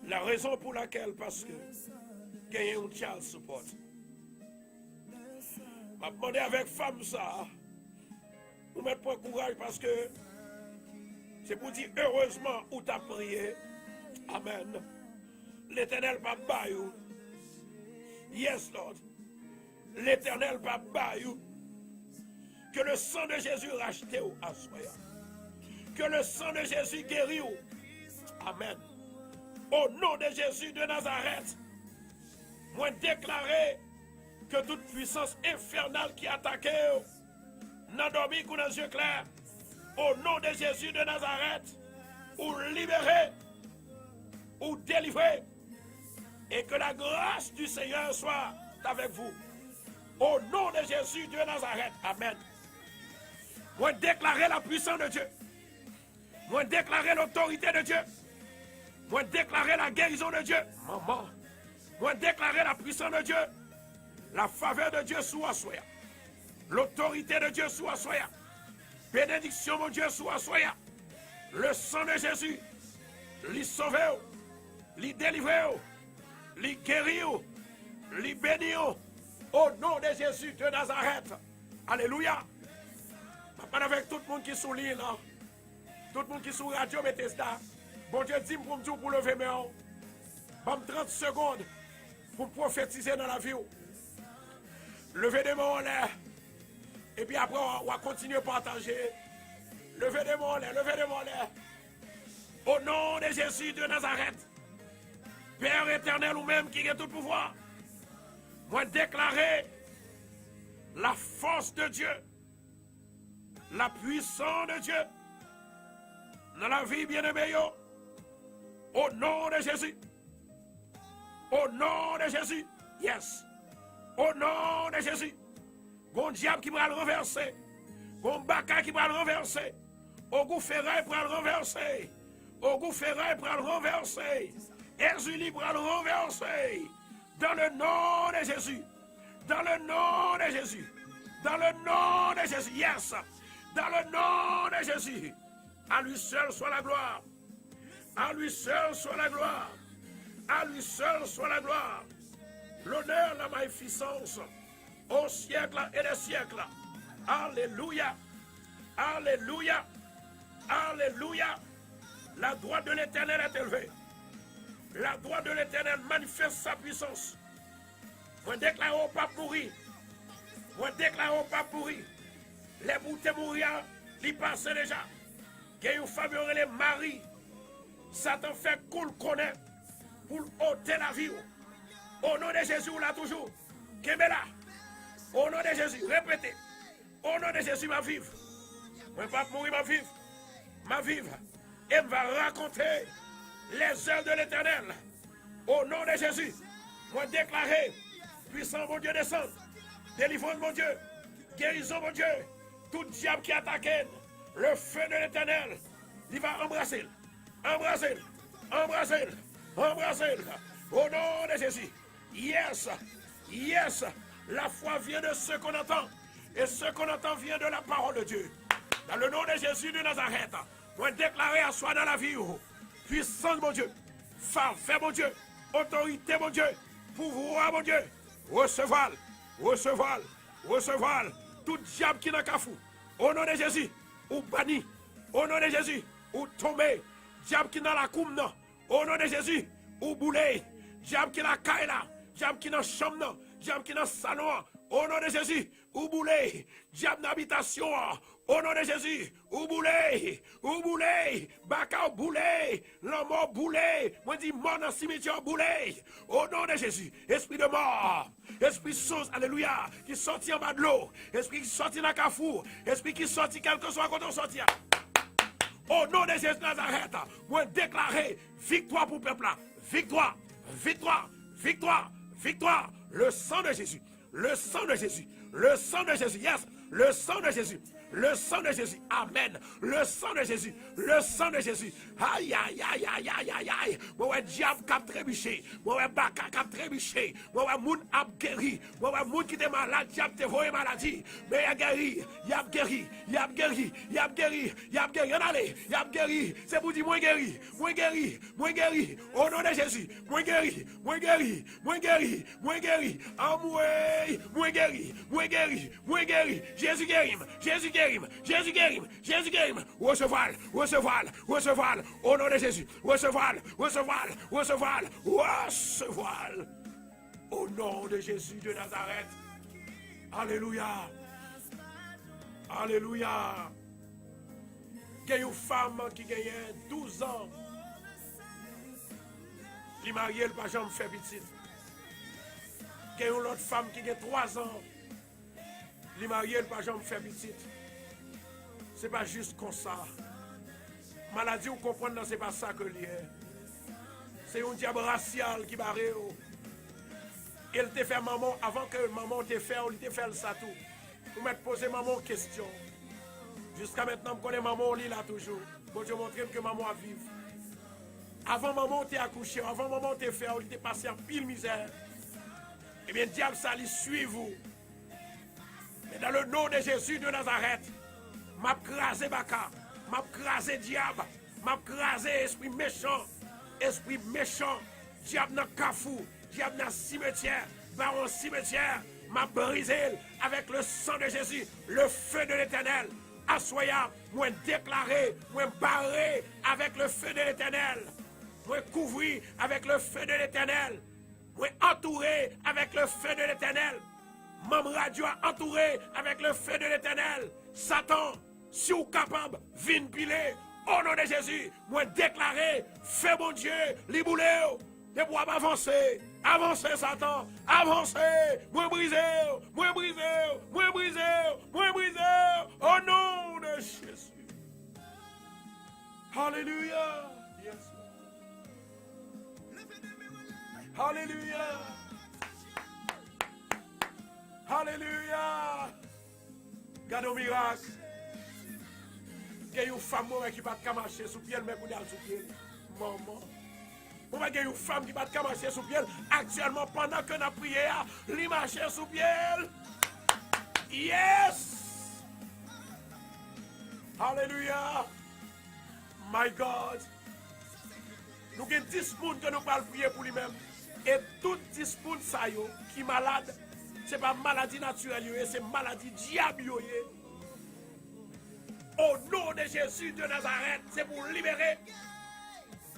La raison pour laquelle, parce que il y a un child support. Je vais demander avec femme ça. Vous mettez pas courage parce que c'est pour dire heureusement où tu as prié. Amen. L'Éternel va bailler. Yes, Lord. L'Éternel va bailler. Que le sang de Jésus rachète à soi. Que le sang de Jésus guérit. Amen. Au nom de Jésus de Nazareth, moi déclarer que toute puissance infernale qui attaquait, n'a dormi qu'on a les yeux clairs, au nom de Jésus de Nazareth, ou libérer, ou délivrer, et que la grâce du Seigneur soit avec vous. Au nom de Jésus de Nazareth, amen. Moi déclarer la puissance de Dieu. Moi déclarer l'autorité de Dieu. Moi déclarer la guérison de Dieu. Maman. Moi déclarer la puissance de Dieu. La faveur de Dieu soit soi. L'autorité de Dieu soit soi. Bénédiction mon Dieu soit soi. Le sang de Jésus. L'y sauver. L'y délivrer. L'y guérir. L'y bénir. Au nom de Jésus de Nazareth. Alléluia. Je parle avec tout le monde qui est sur l'île. Tout le monde qui est sur Radio Bethesda. Bon Dieu dit pour me dire pour lever mes mains. Bon 30 secondes pour prophétiser dans la vie. Levez des mains en l'air. Et puis après, on va continuer à partager. Levez des mains en l'air, levez des mains en l'air. Au nom de Jésus de Nazareth, Père éternel ou même qui a tout pouvoir, moi déclarer la force de Dieu, la puissance de Dieu dans la vie bien-aimée. Au nom de Jésus. Au nom de Jésus. Yes. Au nom de Jésus. Bon diable qui va le renverser. Bon baka qui va le renverser. Au goût ferraille pour le renverser. Au goût ferraille pour le renverser. Erzuli pour le renverser. Dans le nom de Jésus. Dans le nom de Jésus. Dans le nom de Jésus. Yes. Dans le nom de Jésus. À lui seul soit la gloire. À lui seul soit la gloire. À lui seul soit la gloire. L'honneur, la magnificence au siècle et des siècles. Alléluia. Alléluia. Alléluia. La droite de l'Éternel est élevée. La droite de l'Éternel manifeste sa puissance. Moi déclare au pape pourri. Moi déclare au pape pourri. Les bouteilles mourir, ils passent déjà. Il y a une femme qui est Marie. Satan fait cool connaître pour ôter la vie. Au nom de Jésus, là toujours. Kemela. Au nom de Jésus, répétez. Au nom de Jésus, ma vive. Moi pas mourir, ma vive. Ma vive. Et va raconter les œuvres de l'Éternel. Au nom de Jésus, moi déclarer, puissant mon Dieu descend. Délivrance mon Dieu. Guérison mon Dieu. Tout diable qui attaque, le feu de l'Éternel, il va embrasser. Embrasser. Embrasser. Embrasser. Au nom de Jésus. Yes. Yes. La foi vient de ce qu'on entend. Et ce qu'on entend vient de la parole de Dieu. Dans le nom de Jésus de Nazareth, moi déclarer à soi dans la vie. Puissance mon Dieu. Faveur mon Dieu. Autorité mon Dieu. Pouvoir mon Dieu. Recevoir. Recevoir. Recevoir. Tout diable qui n'a qu'à fou. Au nom de Jésus. Ou banni. Au nom de Jésus. Ou tombé. Diable qui n'a la coum non. Au nom de Jésus. Ou boulé. Diable qui n'a caille là. Diable qui n'a chambre non. Diable qui n'a salon. Au nom de Jésus. Ou boulé. Diable d'habitation. Au nom de Jésus. Ou boulé. Ou boulé. Baka boulé. L'homme boulé. Moi dis mort dans le cimetière boulé. Au nom de Jésus. Esprit de mort. Esprit sauce. Alléluia. Qui sortit en bas de l'eau. Esprit qui sortit dans le carrefour. Esprit qui sortit quelque soit quand on sortit. Au nom de Jésus Nazareth, moi déclarer victoire pour le peuple là. Victoire, victoire, victoire, victoire. Le sang de Jésus, le sang de Jésus, le sang de Jésus, yes, le sang de Jésus. Le sang de Jésus, amen. Le sang de Jésus, le sang de Jésus. Aïe, aïe, aïe, aïe, aïe, aïe, aïe. Moi, ouais, diable cap trébuché. Moi, ouais, baka cap trébuché. Moi, ouais, moun ap guéri. Moi, ouais, moun qui était malade, diable te voye maladie. Mais il a guéri, il a guéri, il a guéri, il a guéri, il a guéri. Allez, il a guéri. C'est pour dire, moi guéri, moi guéri, moi guéri. Au nom de Jésus, moi guéri, moi guéri, moi guéri, moi guéri. En moi guéri, moi guéri, moi guéri. Jésus guérit, Jésus guérit. Jésus guérit, Jésus guérit. Recevoir, recevoir, recevoir. Au nom de Jésus, recevoir, recevoir, recevoir, recevoir. Au nom de Jésus de Nazareth. Alléluia. Alléluia. Il y a une femme qui gagne 12 ans. Qui est mariée, elle ne peut jamais faire petite. Il y a une autre femme qui a 3 ans. Les mariés, elle ne peut jamais faire petite. Ce n'est pas juste comme ça. Maladie, vous comprenez, ce n'est pas ça que l'est. C'est un diable racial qui barre. Il te fait maman, avant que maman te fait, il te fait ça tout. Vous m'avez posé maman une question. Jusqu'à maintenant, je connais maman, on lit là toujours. Bon Dieu montre que maman a vivre. Avant maman t'es accouché, avant maman t'es fait, il t'est passé en pile misère. Eh bien, le diable, ça lui suit vous. Mais dans le nom de Jésus de Nazareth, m'a crasé baka, m'a crasé diable, m'a crasé esprit méchant, diable dans kafou, diable dans cimetière, baron cimetière, m'a brisé avec le sang de Jésus, le feu de l'Éternel. Assoya, moi déclaré, moi barré avec le feu de l'Éternel. Moi couvri avec le feu de l'Éternel. Moi entouré avec le feu de l'Éternel. Mam radio entouré avec le feu de l'Éternel. Satan, si vous êtes capable, viens piler. Au nom de Jésus, moi déclaré, fais mon Dieu, libouléo, de pouvoir avancer. Avancez, Satan, avancez. Moi brisé, moi brisé, moi brisé, moi brisé. Au nom de Jésus. Alléluia. Yes. Alléluia. Alléluia. Gardez au miracle. Il y a une femme qui va marcher sous pied, mais qui sous pied. Maman. Il y a une femme qui va marcher sous pied. Actuellement, pendant que nous avons prié, elle marche sous pied. Yes. Alléluia. My God. Nous avons 10 personnes que nous allons prier pour lui-même. Et toutes 10 personnes qui sont malades, ce n'est pas maladie naturelle, c'est maladie diable. Au nom de Jésus de Nazareth, c'est pour libérer.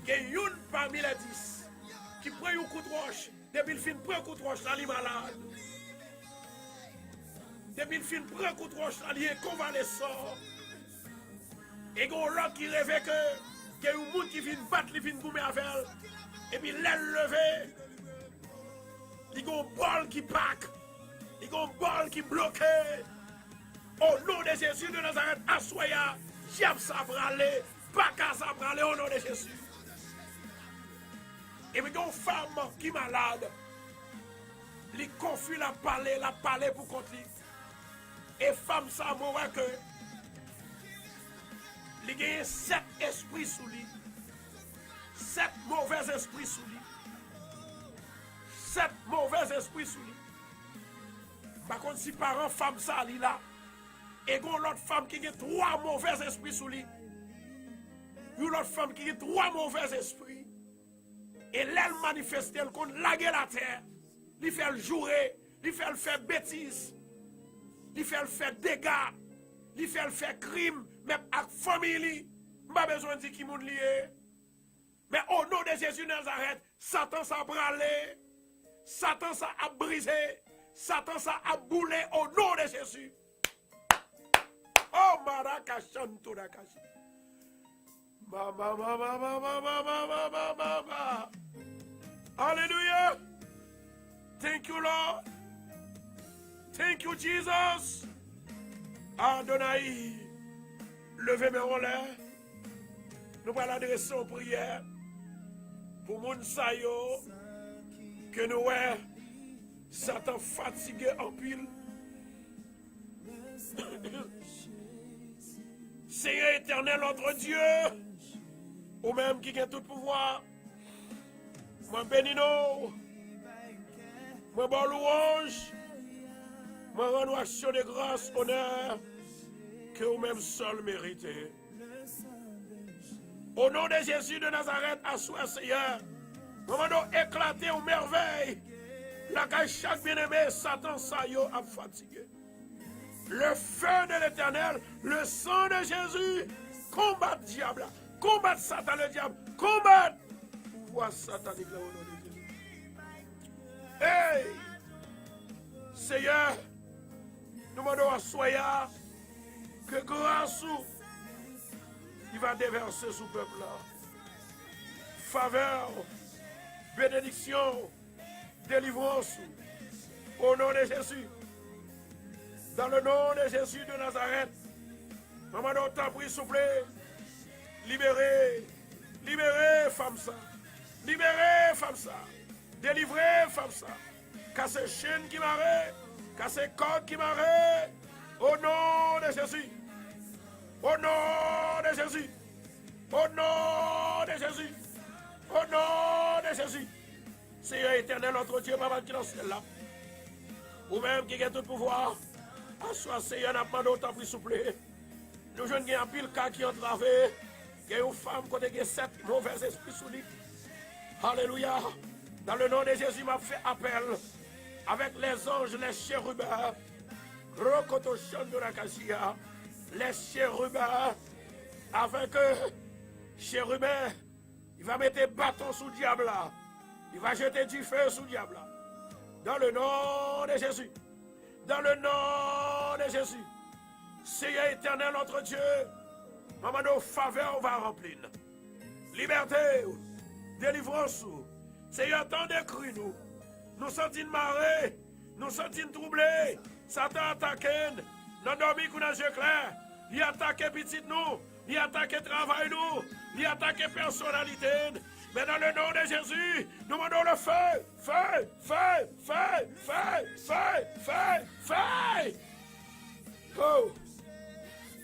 Il y a une parmi les 10 qui prend un coup de roche. Depuis le fin prend un coup de roche, elle est malade. Depuis le fin prend un coup de roche, elle est convalescent. Et il y a l'autre qui rêve que il y a un monde qui vient battre, qui vient goumer avec elle. Et puis l'aile levée. Il y a un bol qui pack. Il y a un bol qui bloque. Au nom de Jésus de Nazareth, assoya, diable ça brûler, baka ça brûler au nom de Jésus. Et puis, il y a une femme qui est malade. Elle confie la parler pour continuer. Et femme ça, moi, que il y a 7 esprits sous lui. 7 mauvais esprits sous lui. 7 mauvais esprits sous lui. Par contre, si parents, femme ça, elle est là. Et il y a l'autre femme qui a 3 mauvais esprits sous lui. Il y a l'autre femme qui a 3 mauvais esprits. Et l'aile manifeste, elle compte laguer la terre. Il fait le jouer. Il fait le faire bêtises. Il fait le faire dégâts. Il fait le faire crime. Même avec la famille. Je n'ai pas besoin de dire qui est lié. Mais au nom de Jésus de Nazareth, Satan s'est brûlé. Satan s'est brisé. Satan s'est boulé au nom de Jésus. Oh, Marakashanto Rakashi. Hallelujah. Thank you, Lord. Thank you, Jesus. Adonai. Levez mes relais. Nous allons adresser une prière pour mon sayo que nous est Satan fatigué en pile. Seigneur éternel, notre Dieu, ou même qui a tout pouvoir, moi bénis nous, moi bon louange, moi rends action de grâce, honneur, que vous-même seul méritez. Au nom de Jésus de Nazareth, assois Seigneur, nous allons éclater aux merveilles, la caille chaque bien-aimé, Satan, ça y a fatigué. Le feu de l'Éternel, le sang de Jésus, combat le diable, combat Satan le diable, combat le pouvoir satanique au nom de Jésus. Hey! Seigneur, nous demandons à Soya que grâce il va déverser sous le peuple là. Faveur, bénédiction, délivrance, au nom de Jésus. Dans le nom de Jésus de Nazareth, maman, nous t'en prie, s'il vous plaît, libérez, libérez, femme ça, libérez, femme ça, délivrez, femme ça, cassez chaîne qui m'arrête, cassez cordes qui m'arrête, au nom de Jésus, au nom de Jésus, au nom de Jésus, au nom de Jésus, Seigneur éternel, notre Dieu, maman qui est dans ce ciel là, ou même qui a tout pouvoir. Assois, Seigneur, n'a pas d'autre pris s'il vous plaît. Nous jeunes avons un pile cas qui entravé. Il y a une femme qui a 7 mauvais esprits sous lui. Alléluia. Dans le nom de Jésus, m'a fait appel avec les anges, les chérubins. Rokoto Shandora Kasia. les chérubins, afin que chérubin, il va mettre un bâton sous le diable là. Il va jeter du feu sous le diable là. Dans le nom de Jésus. Dans le nom de Jésus. Seigneur éternel, notre Dieu, maman, nos faveurs va remplir. Liberté, délivrance. Seigneur, tant de cru nous. Nous sentons marrer, nous sentons troublés. Satan attaque, nous dormons qu'on a les yeux clairs. Il attaque petit nous, il attaque travail nous, il attaque personnalité. Mais dans le nom de Jésus, nous demandons le feu, feu, feu, feu, feu, feu, feu, feu. Oh,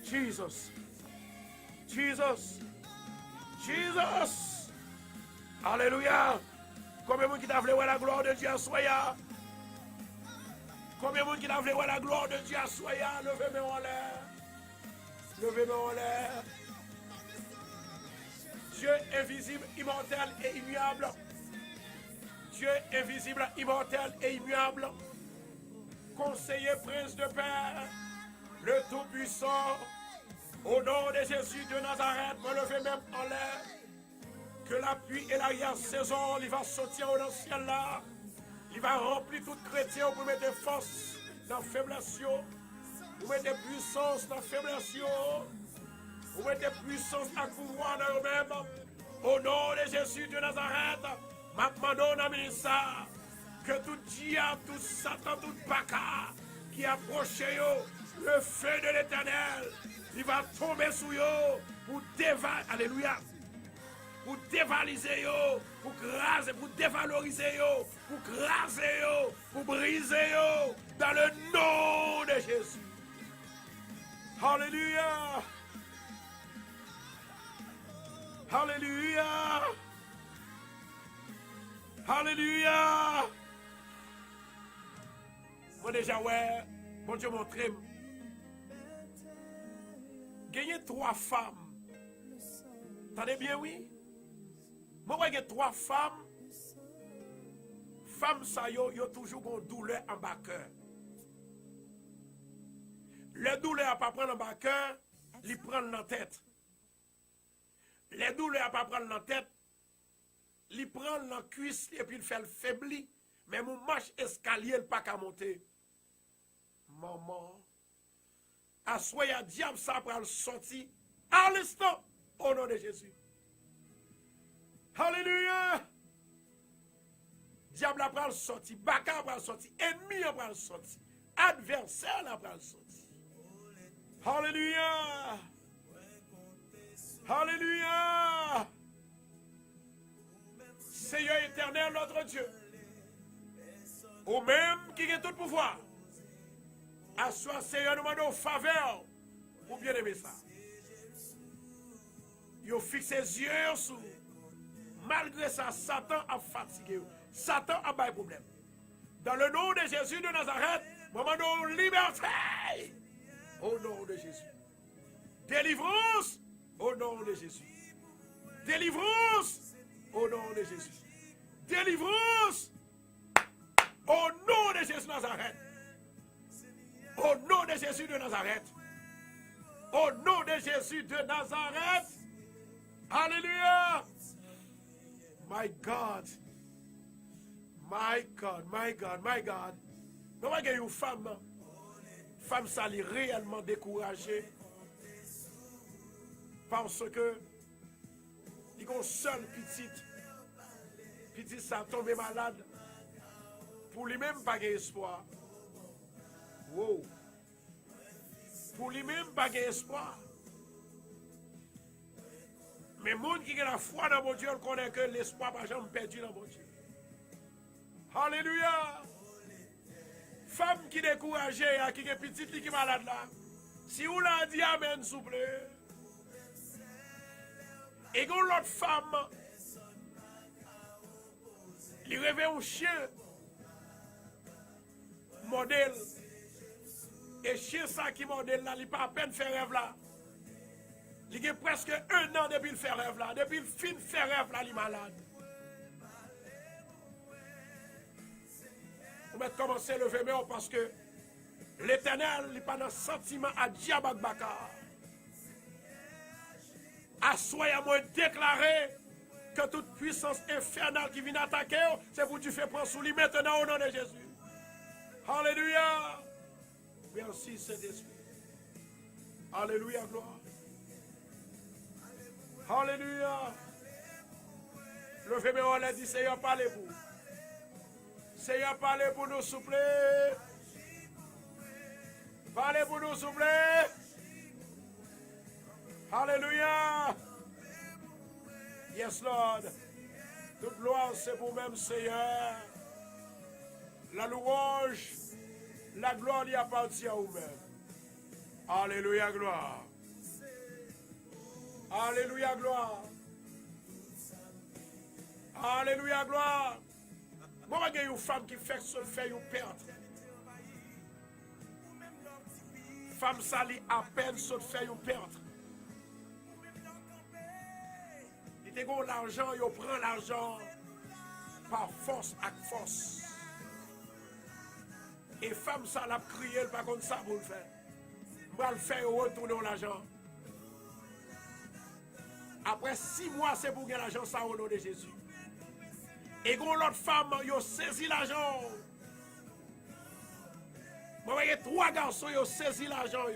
Jesus, Jesus, Jesus. Alléluia. Combien de gens qui t'a voulu voir la gloire de Dieu à soya? Combien de gens qui t'a voulu voir la gloire de Dieu à soya? Levez-moi en l'air. Levez-moi en l'air. Dieu invisible, immortel et immuable. Dieu invisible, immortel et immuable. Conseiller, prince de paix, le Tout-Puissant, au nom de Jésus de Nazareth, me lever même en l'air. Que la pluie et l'arrière-saison, il va sortir au ciel là. Il va remplir tout chrétien pour mettre force dans la faiblesse. Pour mettre puissance dans la faiblesse. Pour mettre puissance à pouvoir dans eux-mêmes. Au nom de Jésus de Nazareth, ma demande ça. Que tout diable, tout Satan, tout baka qui approche le feu de l'Éternel, il va tomber sur eux pour dévaler. Alléluia. Pour dévaliser yo, pour craser, pour dévaloriser yo, pour craser yo, pour briser yo, dans le nom de Jésus. Alléluia. Alléluia. Alléluia. Moi déjà ouais, bon Dieu montre. Gagner 3 femmes. T'entendez bien oui? Moi, il y a 3 femmes. Femmes, ça, yo toujours une douleur en bas cœur. Le douleur à pas prendre en bas cœur, il prend dans la tête. Les douleurs à pas prendre dans la tête, il prend dans la cuisse et puis il fait le faibli. Mais mon marche escalier, il pas qu'à monter. Maman, à soya diable, ça va le sortir à l'instant, au nom de Jésus. Alléluia. Diable après le sorti, baka après le sorti, ennemi après le sorti, adversaire après le sorti. Alléluia. Alléluia. Seigneur éternel, notre Dieu, au même qui a tout pouvoir, assois Seigneur, nous demandons faveur pour bien aimer ça. Il fixe ses yeux sur. Malgré ça, Satan a fatigué. Satan a pas de problème. Dans le nom de Jésus de Nazareth, moment de liberté. Au nom de Jésus. Délivrance. Au nom de Jésus. Délivrance. Au nom de Jésus. Délivrance. Au nom de Jésus de Nazareth. Au nom de Jésus de Nazareth. Au nom de Jésus de Nazareth. Alléluia. My God. My God, my God, my God. Nous avons une femme. Femme, ça l'est réellement découragée. Parce que il y a une seule petite. Petite, ça tombe malade. Pour lui-même, pas d'espoir. Wow. Pour lui-même, pas d'espoir. Mais les gens qui ont la foi dans mon Dieu, ils connaissent que l'espoir n'a jamais perdu dans mon Dieu. Alléluia. Femme qui est découragée, qui est petite, qui est malade là. Si vous l'avez dit amen, s'il vous plaît. Et quand l'autre femme, il rêvait un chien, modèle. Et chien ça qui modèle là, il n'a pas à peine fait rêve là. Il y a presque 1 an depuis le fait rêve là. Depuis le fin fait rêve là, il est malade. On va commencer à lever mais parce que l'Éternel n'est pas dans le sentiment à diable baka. À soi, moi déclarer que toute puissance infernale qui vient attaquer, c'est pour que tu fais prendre sous lui maintenant au nom de Jésus. Alléluia. Merci Saint-Esprit. Alléluia, gloire. Alléluia. Le féminin l'a dit, Seigneur, parlez pour. Seigneur, parlez pour nous, s'il vous plaît. Parlez pour nous, s'il vous plaît. Alléluia. Yes, Lord. Toute gloire, c'est pour même, Seigneur. La louange, la gloire lui appartient à vous-même. Alléluia, gloire. Alléluia, gloire. Alléluia, gloire. Moi, il y a une femme qui fait une perte. Femme sali à peine se fait une perte. Il te gon l'argent, il prend l'argent par force à force. Et femme ça l'a crié, par contre ça pour le faire. Moi le faire retourner l'argent. Après 6 mois, c'est pour gagner l'argent ça au nom de Jésus. Et quand l'autre femme, ils ont saisi l'argent. Moi, il y a 3 garçons, ils ont saisi l'argent.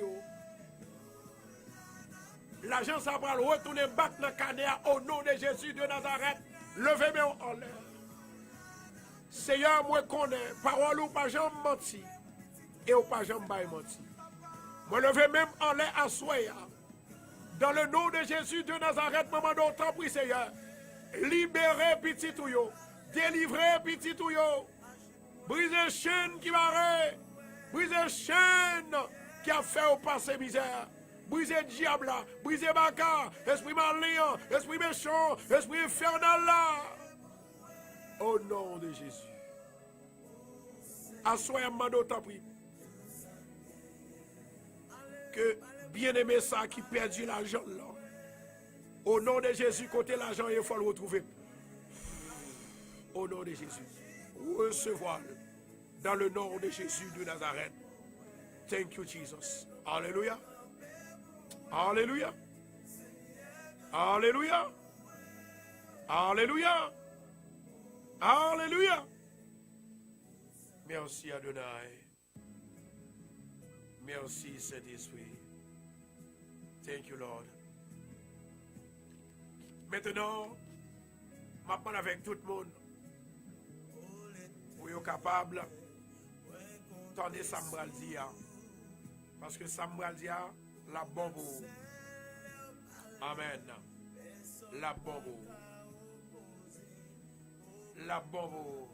L'argent, ça va retourner back dans le canard au nom de Jésus de Nazareth. Levez-moi en l'air. Seigneur, moi connais, parole ou pas jamais menti. Et ou pas jamais menti. Moi, levez même en l'air à soi. Dans le nom de Jésus de Nazareth, maman, d'autant prie, Seigneur. Libérez petit touyo. Délivrez petit touyo. Brisez chaîne qui m'arrête. Brisez chaîne qui a fait au passé misère. Brisez diable là. Brisez baka. Esprit malin. Esprit méchant. Esprit infernal là. Au nom de Jésus. Assoyez maman, d'autant prie. Que bien-aimé ça qui perdu l'argent là. Au nom de Jésus, côté l'argent, il faut le retrouver. Au nom de Jésus. Recevoir-le. Dans le nom de Jésus de Nazareth. Thank you, Jesus. Alléluia. Alléluia. Alléluia. Alléluia. Alléluia. Merci Adonai. Merci Saint-Esprit. Thank you, Lord. Maintenant, je parle avec tout le monde. Pour être capable d'entendre Samuel dire. Parce que Samuel dit la bombe. Amen. La bombe. La bombe.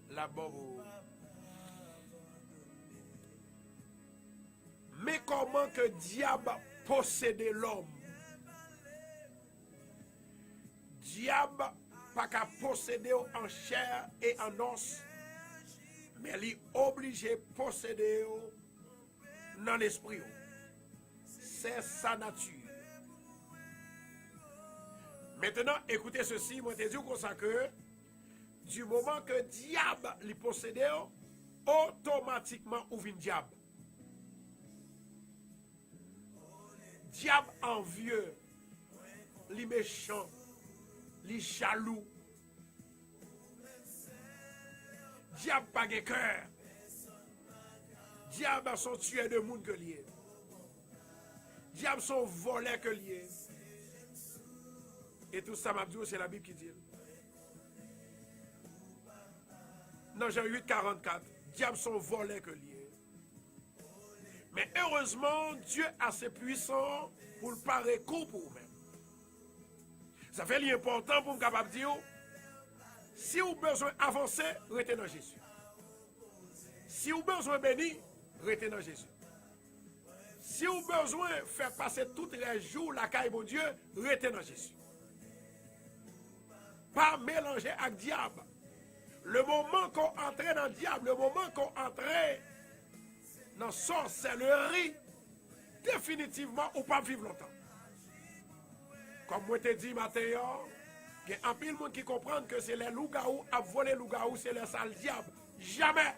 La bombe. Mais comment que diable posséder l'homme? Diable pas qu'à posséder en chair et en os, mais il est obligé de posséder dans l'esprit. C'est sa nature. Maintenant, écoutez ceci, moi je te dis comme ça que du moment que diable lui possède, automatiquement ouvre un diable. Diable envieux, les méchants, les jaloux. Diable pas de cœur. Diable sont tués de monde que lié. Diable sont volés que lié. Et tout ça m'a dit, c'est la Bible qui dit. Dans Jean 8, 44, diable sont volés que lié. Mais heureusement, Dieu est assez puissant pour le parer coup pour vous-même. Ça fait l'important pour me capable de dire, si vous avez besoin d'avancer, restez dans Jésus. Si vous avez besoin de bénir, restez dans Jésus. Si vous avez besoin de faire passer tous les jours la caille de Dieu, restez dans Jésus. Pas mélanger avec le diable. Le moment qu'on entre dans le diable, le moment qu'on entre dans la sorcellerie, définitivement, on ne peut pas vivre longtemps. Comme moi te dit matin, il y a un peu de monde qui comprend que c'est les loups-garous à voler loups-garous, c'est les sales diables. Jamais.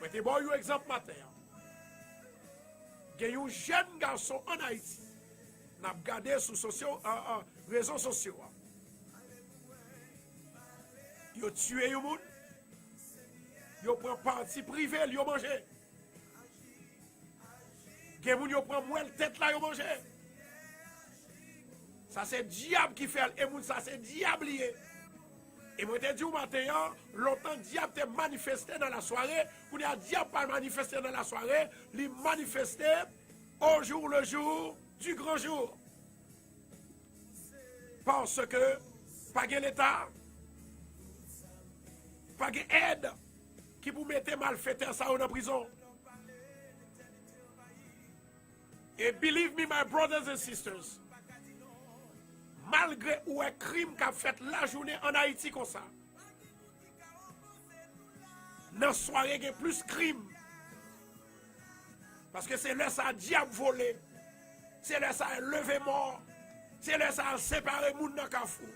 Je te bon un exemple matin. Il y a un jeune garçon en Haïti. N'a regardé sur réseaux sociaux. Il a tué un monde. Il prend parti privé, il a mangé. Il y a des gens qui prennent tête là, il a mangé. Ça c'est diable qui fait. Et ça c'est diable lié. Et moi te dit au matin, longtemps diable te manifesté dans la soirée. Quand il diable pas manifesté dans la soirée, il manifesté au jour le jour du grand jour. Parce que pas de l'État, pas d'aide qui vous mettez malfaiteur ça en prison. Et believe me, my brothers and sisters, malgré ou un crime qu'a fait la journée en Haïti comme ça, dans la soirée, il y a plus de crimes. Parce que c'est là ça diable volé, c'est là ça levé mort, c'est là ça séparé moun dans kafou.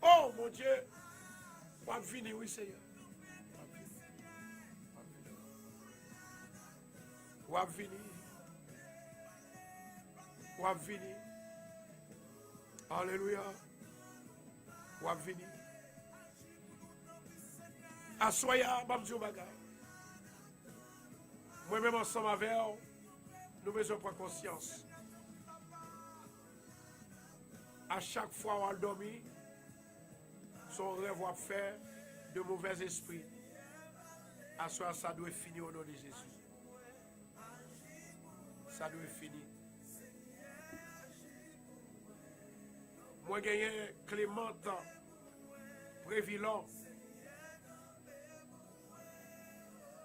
Oh mon Dieu, on va venir, oui Seigneur. On va venir. On va venir. Alléluia. On va venir. Assoya, Bamdou Bagay. Moi-même ensemble avec vous, nous devons prendre conscience. À chaque fois où on dormi, son rêve va faire de mauvais esprits. Assoya, ça doit finir au nom de Jésus. Ça doit finir. Moi, j'ai gagné Clément Prévilon,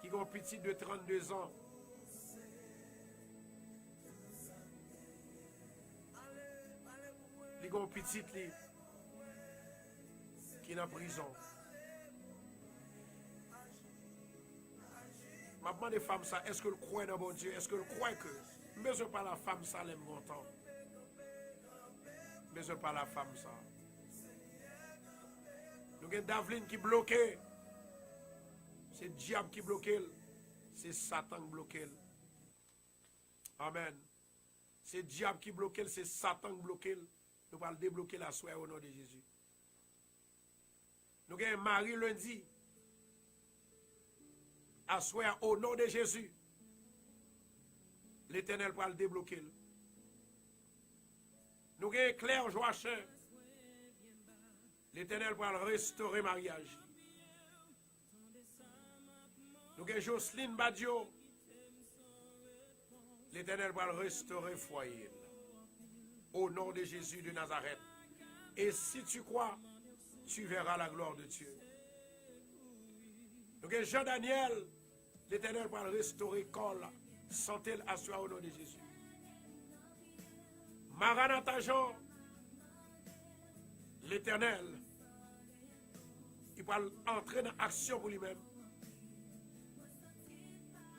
qui a un petit de 32 ans. Il a un petit qui est en prison. Je demande aux femmes ça, est-ce que le croit dans mon Dieu? Est-ce que le croit que, mais je pas la femme ça l'aime longtemps. Mais je pas la femme ça. Nous avons Davline qui bloque. C'est diable qui bloque. C'est Satan qui bloque. Amen. C'est diable qui bloque, c'est Satan qui bloque. Nous allons débloquer la soirée au nom de Jésus. Nous avons Marie lundi. À soir au nom de Jésus. L'Éternel va le débloquer. Nous avons Claire Joachim. L'Éternel va le restaurer mariage. Nous avons Jocelyne Badio. L'Éternel va le restaurer foyer. Au nom de Jésus de Nazareth. Et si tu crois, tu verras la gloire de Dieu. Nous avons Jean-Daniel. L'Éternel va le restaurer corps, santé à soi au nom de Jésus. Maranatha Jean, l'Éternel, il va entrer dans l'action pour lui-même.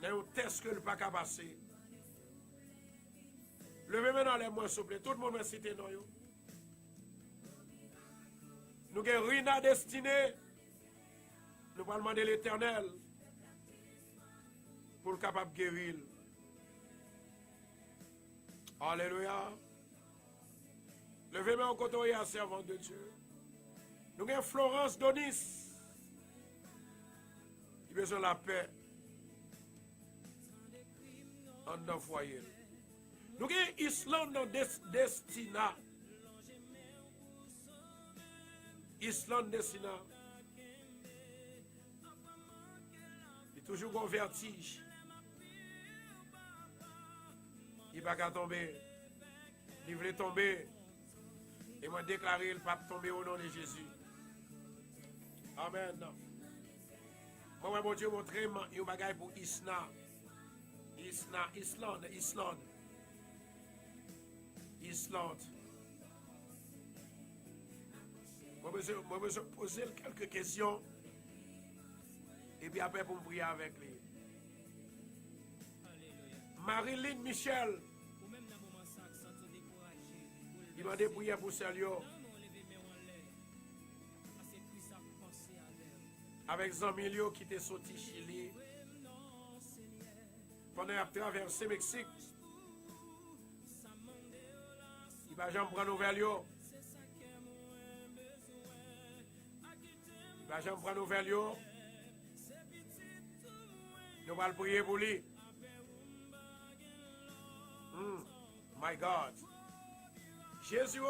Dans un test que le pas qu'à passer. Levez maintenant les mains, s'il vous plaît. Tout le monde va citer nous. Nous avons Rina destinée. Nous allons demander l'Éternel pour le capable de guérir. Alléluia. Levez-moi en côté à servant de Dieu. Nous avons Florence Donis. Il a besoin de la paix. En dans le foyer. Nous avons Islande dans Destina. Islande Destina. Il est toujours en vertige. Il ne va pas tomber. Il voulait tomber. Et moi déclaré, il ne va pas tomber au nom de Jésus. Amen. Moi, mon Dieu, montrez-moi un bagage pour Islande. Moi, je vais poser quelques questions. Et puis après, pour me prier avec lui. Marilyn Michel. Il m'a dépouillé pour Célio. Avec Zamilio qui était sorti Chili. pendant qu'il a traversé le Mexique, il va jamais prendre nouvelle. Il va jamais prendre nouvelle. Nous allons prier pour lui. My God. Jésus.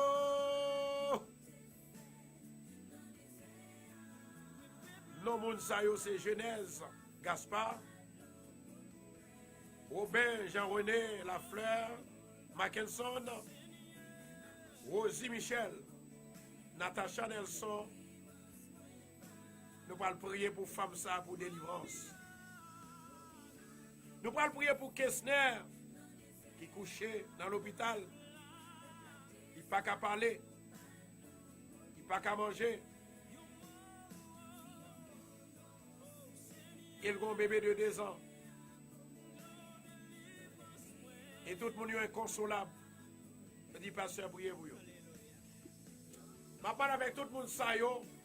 Non, moun sa yo, c'est Genèse, Gaspard, Robin, Jean-René, Lafleur, Mackinson, Rosie Michel, Natacha Nelson. Nous allons prier pour femme ça pour délivrance. Nous allons prier pour Kessner qui est couché dans l'hôpital. Il n'a pas qu'à parler. Il n'a pas qu'à manger. Il a un bébé de 2 ans. Et tout le monde est inconsolable. Je dis, pasteur, priez pour vous. Je parle avec tout le monde ça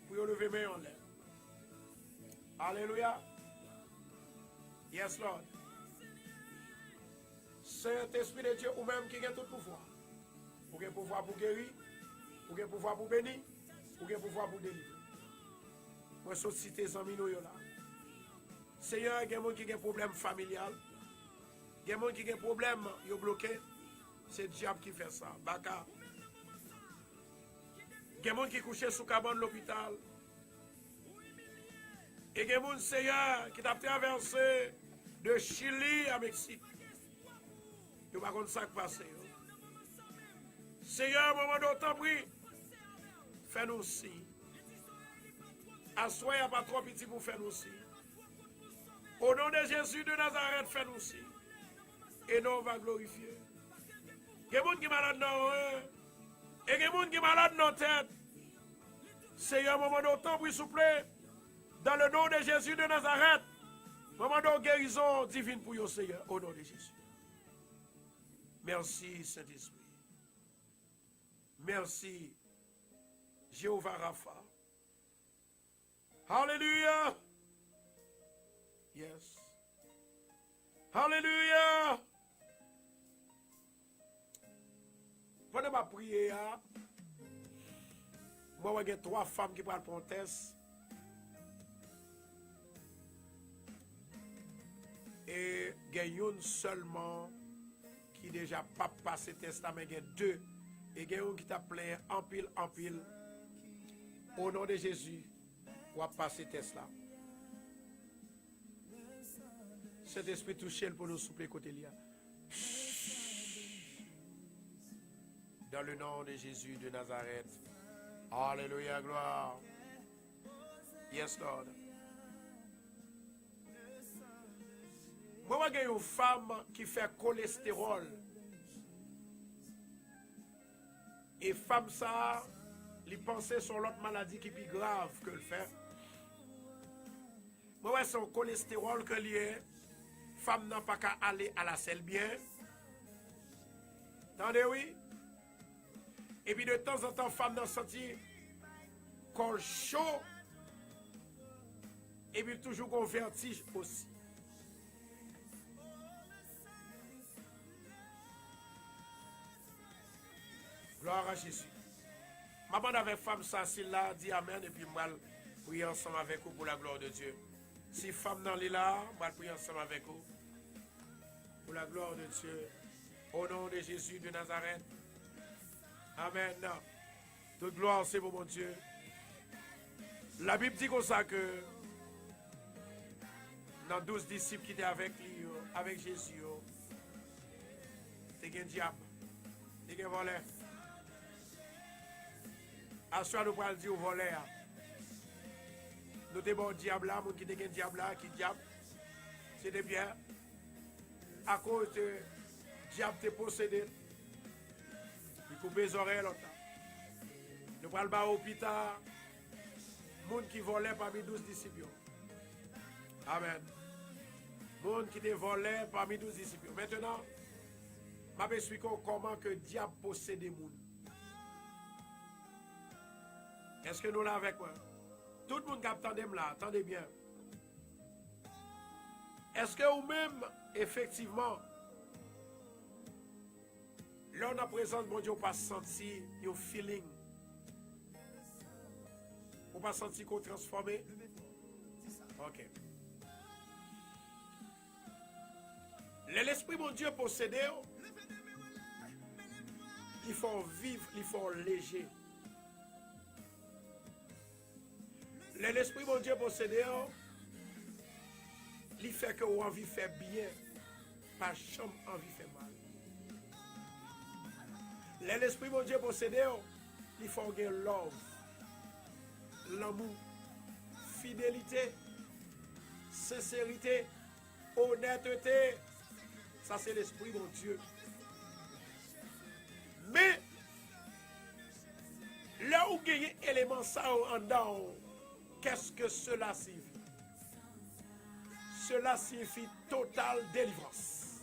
pour lever mes mains en l'air. Alléluia. Yes, Lord. Saint-Esprit de Dieu, ou même qui a tout pouvoir. Ou qui a pouvoir pour guérir, ou qui a pouvoir pour bénir, ou qui a pouvoir pour délivrer. Moi, je suis cité en milieu là. Seigneur, il y a des gens qui ont un problème familial. Il y a des gens qui ont un problème, ils sont bloqués. C'est le diable qui fait ça. Baka. Il y a des gens qui sont couchés sous cabane de l'hôpital. Et il y a des gens, Seigneur, qui ont traversé de Chili à Mexique. Ils ne savent pas ce qui passe. Seigneur, moment d'autant pris, fais-nous aussi. Assoyez pas trop petit pour faire nous aussi. Au nom de Jésus de Nazareth, fais-nous aussi. Et nous, on va glorifier. Il y a des gens qui sont malades dans eux. Et il y a des gens qui sont malades dans la tête. Seigneur, moment d'autant pris, s'il vous plaît. Dans le nom de Jésus de Nazareth. Moment de guérison divine pour vous, Seigneur. Au nom de Jésus. Merci, Saint-Esprit. Merci, Jéhovah Rapha. Alléluia. Yes. Alléluia. Pendant ma prière, moi, il y a 3 femmes qui parlent pour un test. Et il y a une seulement qui déjà pas passé test, mais il y a 2. Et il y a une qui t'a plein en pile. Au nom de Jésus, on va passer test là. Cet esprit touché pour nous souffler côté là. Dans le nom de Jésus de Nazareth. Alléluia, gloire. Yes, Lord. Moi, il y a une femme qui fait cholestérol. Et femme ça, les pensées sur l'autre maladie qui est plus grave que le fait. Moi, c'est un cholestérol que lié. Femme n'a pas qu'à aller à la selle bien. Attendez, oui? Et puis de temps en temps, femme n'a senti col chaud. Et puis toujours qu'on vertige aussi. Gloire à Jésus. Maman avec femme ça, si là, dit Amen, et puis moi, prier ensemble avec vous pour la gloire de Dieu. Si femme dans là, moi, prier ensemble avec vous pour la gloire de Dieu. Au nom de Jésus de Nazareth. Amen. Toute gloire, c'est pour mon Dieu. La Bible dit comme ça que dans 12 disciples qui étaient avec lui, avec Jésus, c'est un diable, c'est un voleur. À soi, nous allons dire au voleur. Nous avons un diable là, qui est un diable là, qui est diable. C'est des biens. À cause de diable te possédé. Il coupe les oreilles l'autre. Nous allons à l'hôpital. Monde qui volait parmi 12 disciples. Amen. Monde qui te volait parmi 12 disciples. Maintenant, je vais expliquer comment que le diable possède les gens. Est-ce que nous l'avons avec moi? Tout le monde qui attendez là, attendez bien. Est-ce que vous-même, effectivement, là, on a présence, bon Dieu, on pas senti un feeling. On pas senti qu'on transformé? Ok. L'esprit, mon Dieu, possédé, il faut vivre, il faut léger. L'esprit, mon Dieu, possédé, il fait que vous envie faire bien, pas chambre envie faire mal. L'esprit, mon Dieu, possédé, il faut gagner love, l'amour, fidélité, sincérité, honnêteté. Ça, c'est l'esprit, mon Dieu. Mais, là où il y a un élément ça en dedans, qu'est-ce que cela signifie? Cela signifie totale délivrance.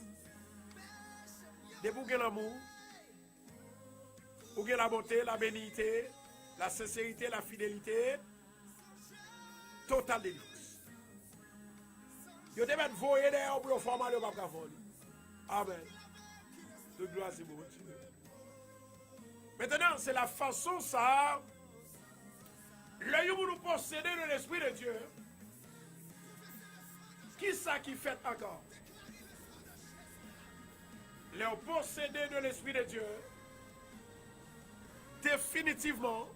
Dès vous avez l'amour, vous avez la bonté, la bénignité, la sincérité, la fidélité, totale délivrance. Vous devez voyer derrière pour le format de Papa Vol. Amen. De gloire, c'est bon Dieu. Maintenant, c'est la façon ça. Là où nous possédons de l'Esprit de Dieu. Qui ça qui fait encore? Les possédés de l'Esprit de Dieu, définitivement,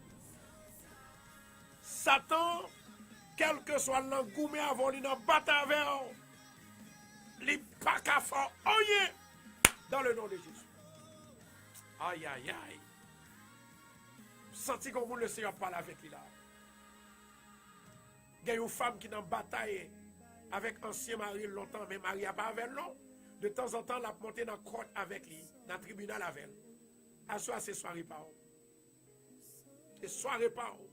Satan, quel que soit l'engouement avant, il n'a pas avec les pas qu'à faire dans le nom de Jésus. Aïe, aïe, aïe. Senti comme le Seigneur parle avec lui là. Il y a une femme qui est en bataille avec ancien mari longtemps, mais mari n'a pas avec non. De temps en temps, elle a monté dans la cour avec lui, dans le tribunal avec elle. À soi, c'est soirée par où. C'est soirée par où.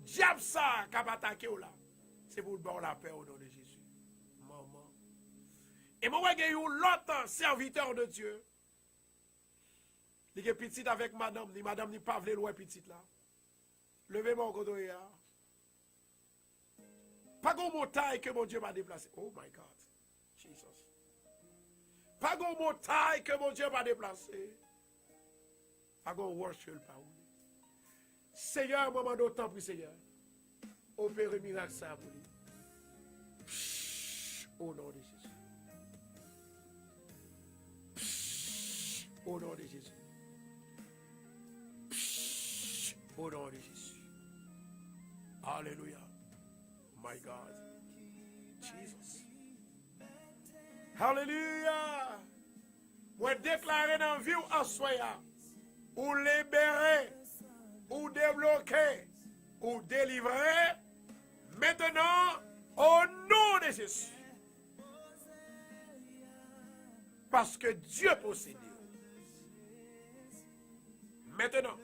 Diable ça qui a attaqué là. C'est pour le bon la paix au nom de Jésus. Maman. Et moi, il y a eu l'autre serviteur de Dieu. Il est petit avec madame, ni madame ni pas vle loin petit là. Levez-moi au côté là. Pas de montagne que mon Dieu m'a déplacé. Oh my God. Jesus. Pas de montagne que mon Dieu m'a déplacé. Pas de worship par où. Seigneur, moment d'autant pour Seigneur. Opérez miracle ça pour lui. Au nom de Jésus. Au nom de Jésus. Au nom de Jésus. Alléluia. My God. Jesus. Alléluia. Moi déclarer dans la vie en soya. Ou libérer. Ou débloquer. Ou délivrer. Maintenant, au nom de Jésus. Parce que Dieu possède. Maintenant,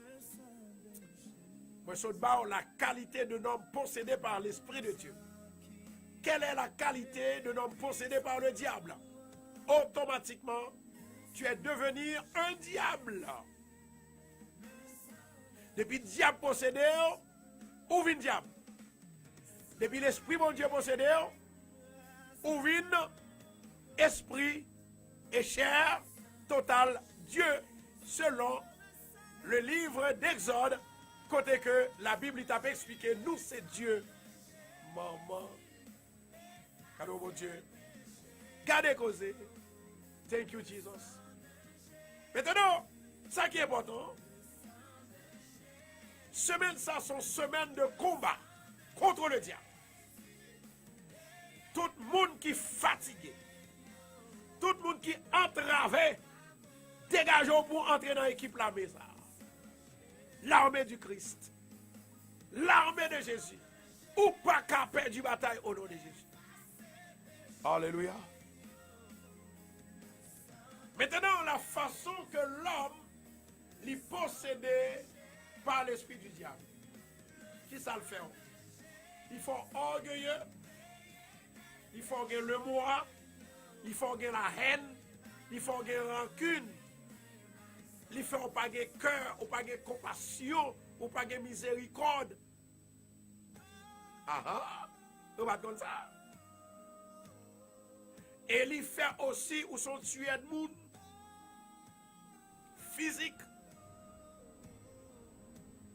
moi, je la qualité d'un homme possédé par l'Esprit de Dieu. Quelle est la qualité d'un homme possédé par le diable? Automatiquement, tu es devenu un diable. Depuis le diable possédé, ou vient diable. Depuis l'Esprit mon Dieu possédé, ou vient esprit et chair total Dieu, selon le livre d'Exode. Côté que la Bible t'a expliqué, nous c'est Dieu. Maman. Cadeau mon Dieu. Gardez causé. Thank you Jesus. Maintenant, ça qui est important, semaine ça sont semaines de combat contre le diable. Tout le monde qui est fatigué, tout le monde qui est entravé, dégageons pour entrer dans l'équipe la maison. L'armée du Christ, l'armée de Jésus, ou pas qu'à perdre du bataille au nom de Jésus. Alléluia. Maintenant, la façon que l'homme est possédé par l'esprit du diable. Qui ça le fait? Il faut orgueilleux, il faut gagner le moi, il faut gagner la haine, il faut gagner rancune. Il faut pas de cœur, ou pas de compassion, ou pas de miséricorde. Ah ah, vous pas comme ça. Et il fait aussi ou son tuer de monde physique.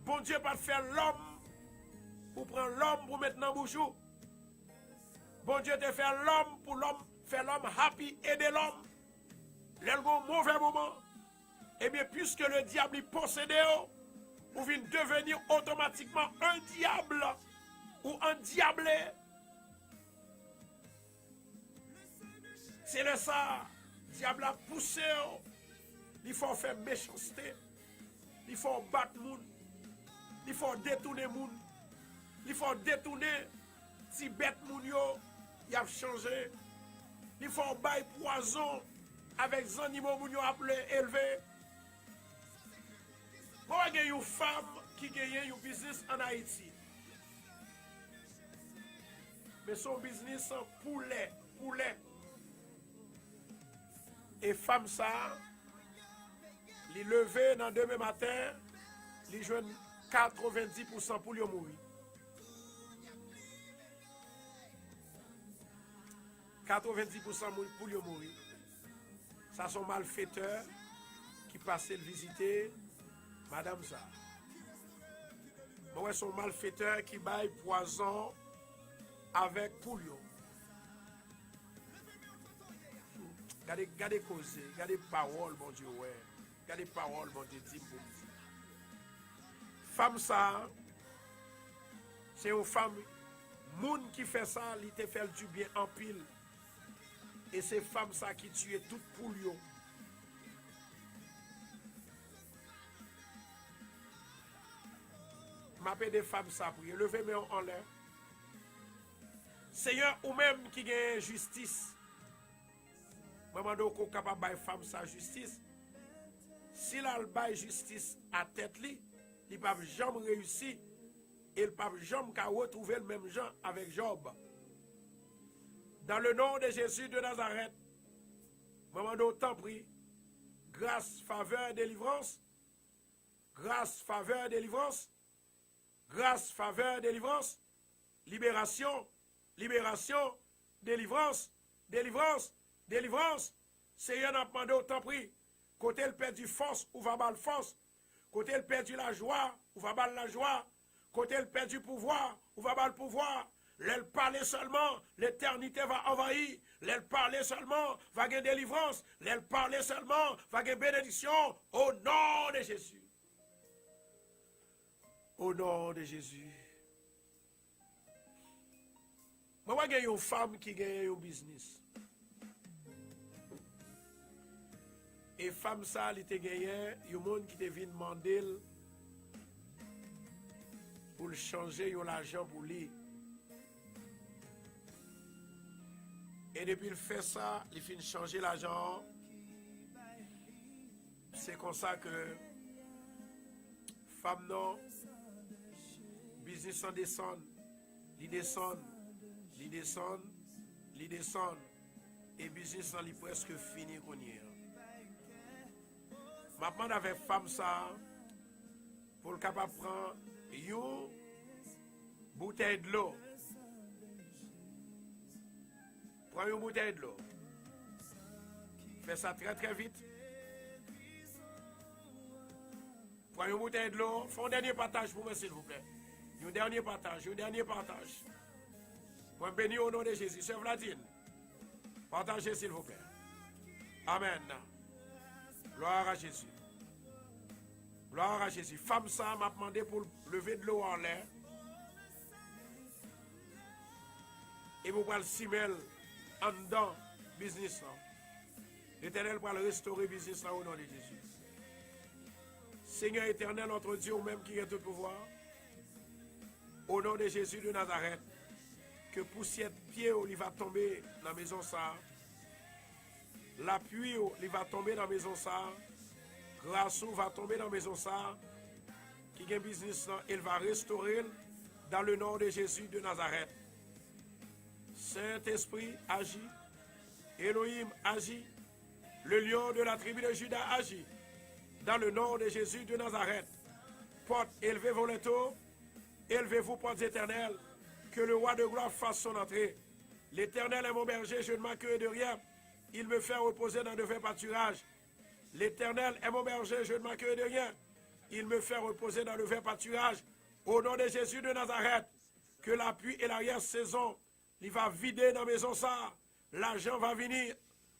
Bon Dieu pas faire l'homme pour prendre l'homme pour mettre dans bouche. Bon Dieu te fait l'homme pour l'homme faire l'homme happy, aider l'homme. L'un mauvais moment. Eh bien, puisque le diable est possédé, vous venez devenir automatiquement un diable ou un diablé. C'est le ça. Le diable a poussé. Il faut faire méchanceté. Il faut battre les gens. Il faut détourner les gens. Il faut détourner si bête les gens. Il a changé. Il faut bailler poison avec les animaux qui ont élevé. Moi, il y a une femme qui gagne un business en Haïti. Mais son business c'est poulet. Et femme ça, li levé dans demain matin, li joue 90% pour lui mourir. 90% pour lui mourir. Ça sont malfaiteurs qui passaient le visiter madame ça. Moi, son malfaiteur qui baille poison avec poulio. Gardez causer, gardez parole, mon Dieu, ouais. Gardez parole, mon Dieu, dit pour nous. Femme ça, c'est une femme, moun qui fait ça, il te fait du bien en pile. Et c'est femme ça qui tue tout poulio. M'appelle des femmes ça pour lever mes en l'air. Seigneur, ou même qui gagne justice. Maman donc capable de femme sa justice. Si la bail justice à tête li, il pas jamais réussi et il pas jamais retrouver le même genre avec Job. Dans le nom de Jésus de Nazareth, maman donc t'en prie, grâce, faveur, délivrance, grâce, faveur, délivrance, grâce, faveur, délivrance, libération, libération, délivrance, délivrance, délivrance. Seigneur n'a pas demandé autant pris. Côté le perdu force, ou va bal force. Côté le perdu la joie, ou va bal la joie. Côté le perdu pouvoir, ou va bal pouvoir. L'elle parler seulement, l'éternité va envahir. L'elle parler seulement, va gagner délivrance. L'elle parler seulement, va gagner bénédiction. Au nom de Jésus. Au nom de Jésus. Moi, je une femme qui gagne un business. Et femme ça, elle te gagné, il y a un monde qui te vient demander pour changer l'argent pour lui. Et depuis qu'il fait ça, il finit changer l'argent. C'est comme ça que femme non, business en descend, il descend, il descend, il descend. Et business en est presque fini qu'on y est. Maintenant, avec femme ça, pour le capable de prendre une bouteille de l'eau. Prends une bouteille de l'eau. Fais ça très très vite. Prends une bouteille de l'eau. Fais un dernier partage pour moi, s'il vous plaît. Un dernier partage, un dernier partage. Moi, béni au nom de Jésus. Sœur Vladine, partagez, s'il vous plaît. Amen. Gloire à Jésus. Gloire à Jésus. Femme ça m'a demandé pour lever de l'eau en l'air. Et vous pouvez le simel en dedans, business. L'Éternel va le restaurer, business au nom de Jésus. Seigneur éternel, notre Dieu, même qui a tout pouvoir, au nom de Jésus de Nazareth, que poussière de pied, il va tomber dans la maison ça. L'appui, il va tomber dans la maison ça. Grâce va tomber dans la maison ça. Qui a un business, il va restaurer dans le nom de Jésus de Nazareth. Saint-Esprit agit. Elohim agit. Le lion de la tribu de Juda agit. Dans le nom de Jésus de Nazareth. Porte, élevez vos linteaux. Élevez-vous, portes éternelles. Que le roi de gloire fasse son entrée. L'Éternel est mon berger, je ne manquerai de rien. Il me fait reposer dans de verts pâturages. L'Éternel est mon berger, je ne manquerai de rien. Il me fait reposer dans le vert pâturage. Au nom de Jésus de Nazareth, que la pluie et l'arrière-saison, il va vider dans la maison ça. L'argent va venir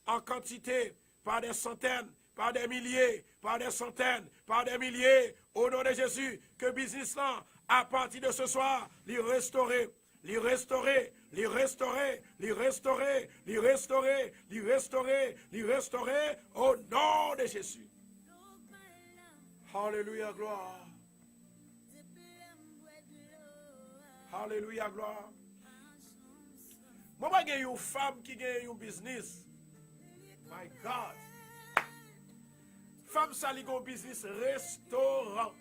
en quantité, par des centaines, par des milliers, par des centaines, par des milliers. Au nom de Jésus, que business là, à partir de ce soir, les restaurer. Les restaurer, les restaurer, les restaurer, les restaurer, les restaurer, les restaurer au nom de Jésus. Alléluia, gloire. Alléluia, gloire. Moi, je suis une femme qui a un business. My God. Femme, ça, qui a un business restaurant.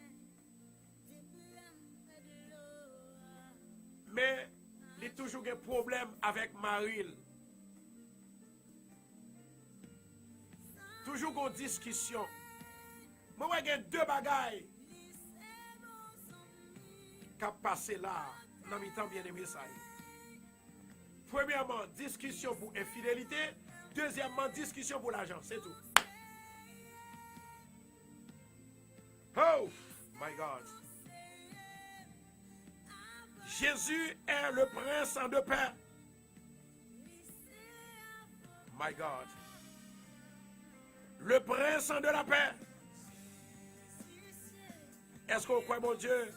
Mais il y a toujours un problème avec Maril. Toujours une discussion. Moi, il y a deux bagailles qui ont passé là, dans mes temps bien aimé ça. Premièrement, discussion pour infidélité. Deuxièmement, discussion pour l'argent. C'est tout. Oh, my God. Jésus est le prince en deux paix. My God. Le prince en de la paix. Est-ce qu'on croit, mon Dieu,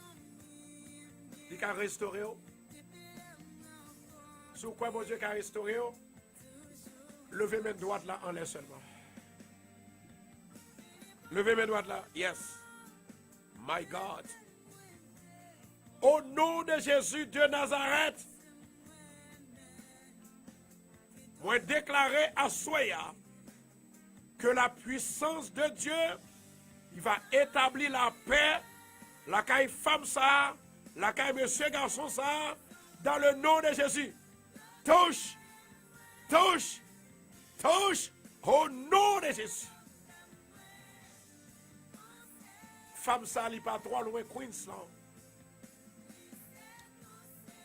il a restauré? Si vous croyez, mon Dieu, qu'il a restauré, levez mes droites là en l'air seulement. Levez mes droites là. Yes. My God. Au nom de Jésus de Nazareth, moi déclarer à Soya que la puissance de Dieu, il va établir la paix, la caille femme ça, la caille monsieur garçon ça, dans le nom de Jésus. Touche, touche, touche, au nom de Jésus. Femme ça, il n'est pas trop loin Queens là.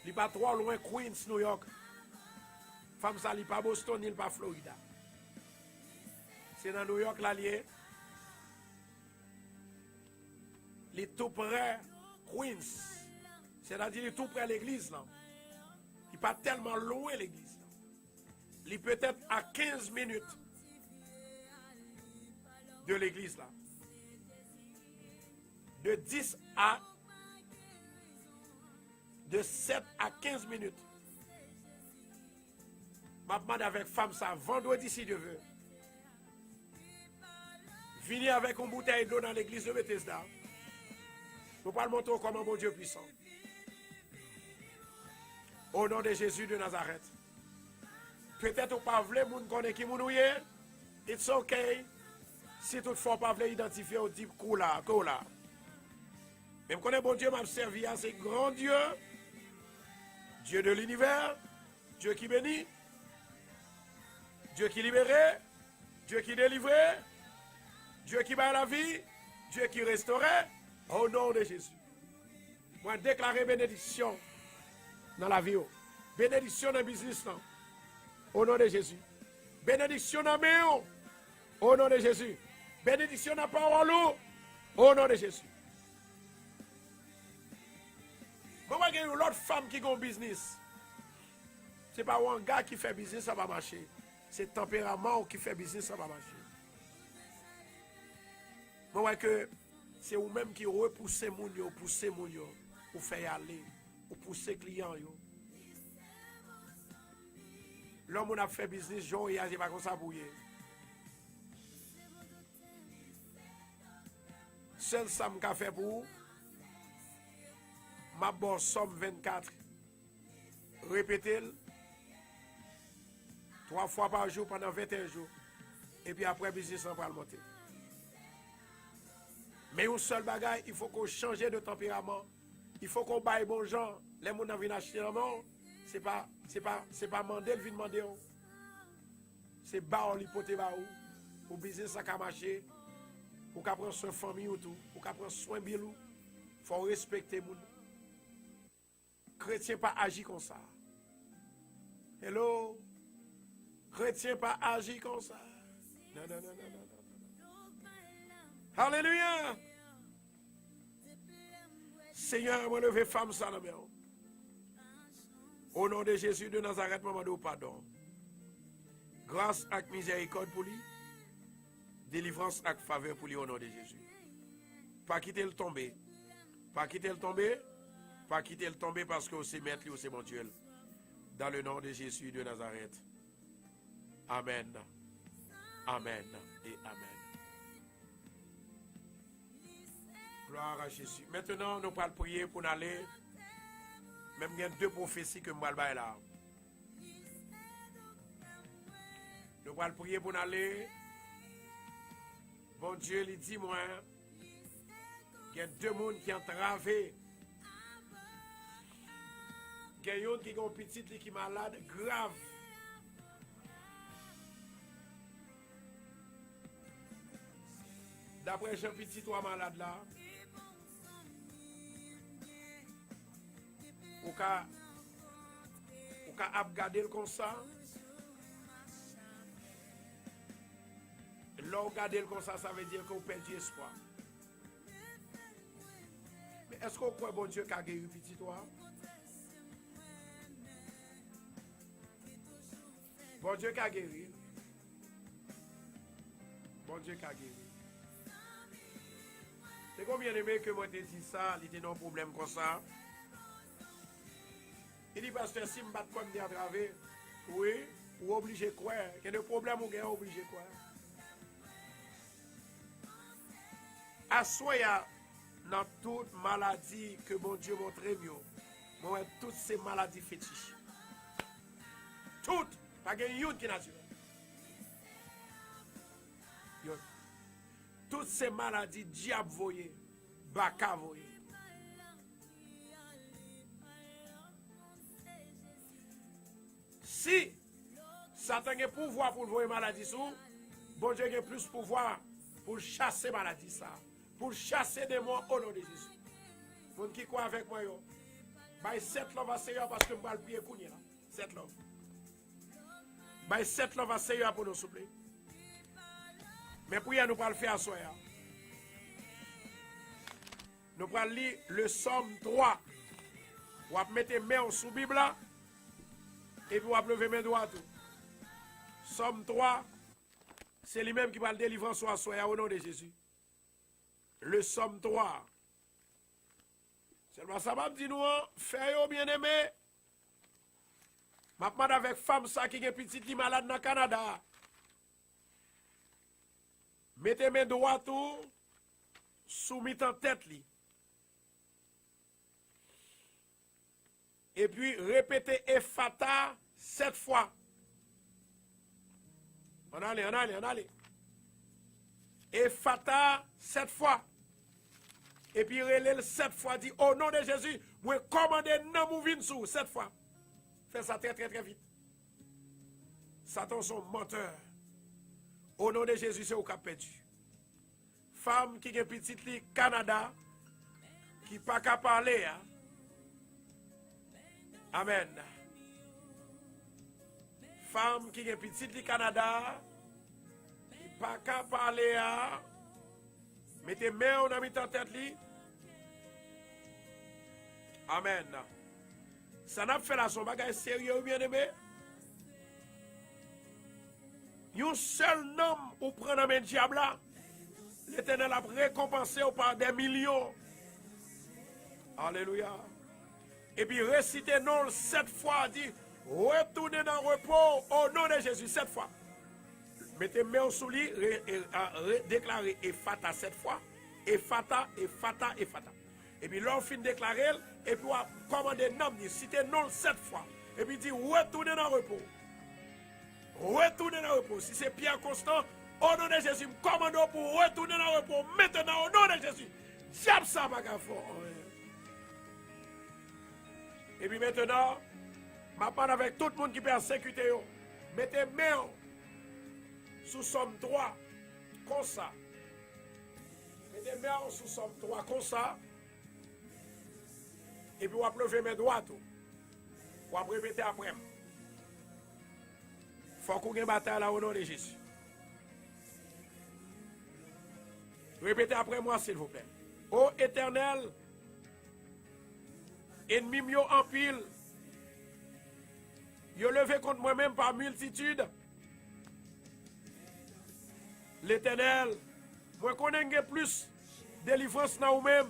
Il n'est pas trop loin Queens, New York. Femme ça, il n'est pas Boston, il n'est pas Florida. C'est dans New York là, il est tout près Queens. C'est-à-dire il est tout près l'église là. Il n'est pas tellement loin l'église. Il est peut-être à 15 minutes de l'église là. De 10 à de 7 à 15 minutes. Je demande avec femme ça vendredi si Dieu veut. Venez avec une bouteille d'eau dans l'église de Bethesda. Nous parlons montrer comment mon Dieu puissant. Au nom de Jésus de Nazareth. Peut-être ou pas voulez moun connaît qui moun ouye. It's okay. Si toutefois pas voulez identifier au type koula. Mais je connais bon Dieu m'a servi à ce grand Dieu. Dieu de l'univers, Dieu qui bénit, Dieu qui libère, Dieu qui délivre, Dieu qui bat la vie, Dieu qui restaure, au nom de Jésus. Moi, déclarer bénédiction dans la vie, bénédiction dans le business, au nom de Jésus. Bénédiction dans la maison, au nom de Jésus. Bénédiction dans la parole, au nom de Jésus. Comment il y a une autre femme qui a un business? Ce n'est pas un gars qui fait business, ça va marcher. C'est le tempérament qui fait business, ça va marcher. Je vois que c'est vous-même qui repoussez les gens, poussez les gens, pour faire aller, pour pousser les clients. L'homme a fait business, il a pas comme ça pour lui. Seul ça m'a fait pour vous. Ma bonne somme 24. Répétez-le. 3 fois par jour pendant 21 jours. Et puis après, business va le monter. Mais un seul bagage, il faut qu'on change de tempérament. Il faut qu'on baille bon gens. Les gens qui viennent acheter non. C'est pas demander, le demander. C'est bas l'hypothèse pour business ça marcher. Pour qu'on prenne soin de famille ou tout. Pour qu'on prenne soin de bilou. Il faut respecter les gens. Chrétien pas agit comme ça. Hello. Chrétien pas agir comme ça. Non, non, non, non, non, non. Alléluia. Seigneur, moi lever femme ça, non. Au nom de Jésus de Nazareth, maman, nous pardon. Grâce et miséricorde pour lui. Délivrance et faveur pour lui au nom de Jésus. Pas quitter le tomber. Pas quitter le tomber. Pas quitter le tomber parce que c'est maître, c'est mon Dieu. Dans le nom de Jésus de Nazareth. Amen. Amen et Amen. Gloire à Jésus. Maintenant, nous allons prier pour aller. Même il y a 2 prophéties que moi vais là. Nous allons prier pour aller. Bon Dieu, il dit moi, il y a 2 mondes qui ont travé. Il y a un qui est petit qui est malade, grave. D'après ce petit toi malade là, ou ka ap gade comme ça. Là, gade comme ça, ça veut dire qu'on perd espoir. Mais est-ce qu'on croit bon Dieu qu'a guéri petit toi? Bon Dieu qu'a guéri. Bon Dieu qu'a guéri. C'est combien aimé que moi te dit ça, il était un problème comme ça. Il dit, pasteur, si je me bats comme des travers, oui, ou obligé de croire. Il y a des problèmes ou bien obligé de croire. Assoya dans toute maladie que mon Dieu montre mieux. Moi, toutes ces maladies fétiches. Toutes. Pas de une qui est naturelle. Toutes ces maladies, diable voyé, baka voyé. Si Satan a pouvoir pour voir maladie sous, bon Dieu a plus pouvoir pour chasser maladie ça, pour chasser des morts au nom de Jésus. Vous qui croit avec moi yo, bah 7 love à Seigneur parce que je vais prier pour là. 7 love. Bah 7 love à Seigneur pour nous souffler. Mais prière nous pas le faire à soi. Nous allons lire le Somme 3. Vous allez mettre main sous la Bible et puis vous allez lever main droite. Somme 3, c'est lui-même qui va le délivrer sur soi au nom de Jésus. Le Somme 3. Seulement ça va me dire nous, frère bien aimé. Ma demande avec femme ça qui est petite qui malade dans le Canada. Mettez mes doigts tout soumis en tête li. Et puis répétez Ephata 7 fois. On allait. Ephata 7 fois. Et puis relève 7 fois. Dit au nom de Jésus, vous commandez non mouvin sous 7 fois. Faites ça très vite. Satan son menteur. Au nom de Jésus, c'est au cap perdu. Femme qui est petite li Canada, qui pas qu'à parler. Hein? Amen. Femme qui est petite li Canada, qui pas qu'à parler. Hein? Mettez main en mis en tête li. Amen. Ça n'a fait la son bagage sérieux, bien aimé. Un seul homme ou prendre un diable là. L'Éternel a récompensé par des millions. Alléluia. Et puis récitez non 7 fois, dit retournez dans le repos au nom de Jésus 7 fois. Mettez main sous lui, déclarez Ephata 7 fois. Ephata. Et puis l'on fin de déclarer, et puis on commande nom, citez non 7 fois. Et puis dit retournez dans le repos. Retournez dans le repos. Si c'est Pierre Constant, au nom de Jésus, je commande pour retourner dans le repos. Maintenant, au nom de Jésus. Diable ça, ma fort. Et puis maintenant, je parle avec tout le monde qui peut persécuter. Mettez main sous Somme 3, comme ça. Mettez main sous Somme 3, comme ça. Et puis, vous pouvez lever mes doigts. Vous pouvez répéter après. faut qu'on ait une bataille là au nom de Jésus. Répétez après moi, s'il vous plaît. Ô Éternel, ennemi mio en pile, yo levé contre moi-même par multitude. L'Éternel, moi connais plus délivrance dans vous-même.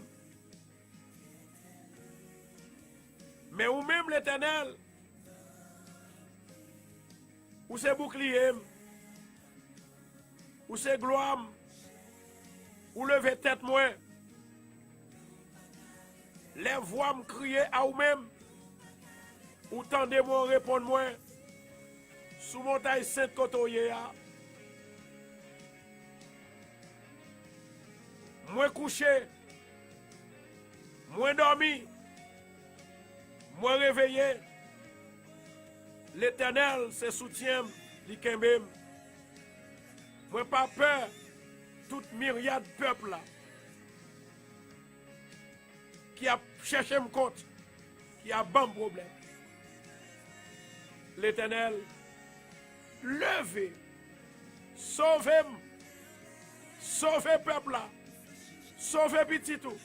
Mais vous-même, l'Éternel, ou c'est bouclier, ou c'est gloire, ou lever tête moi. Les voix me crier à vous-même, ou tendez-moi répondre moi. Sous montagne sainte côté. Moi couché, moi dormi, moi réveillé. L'Éternel, c'est soutien, li kembem. Moi pas peur, toute myriade peuple là, qui a cherché me compte, qui a bon problème. L'Éternel, levez, sauvez-moi, sauvez peuple là, sauvez petit tout,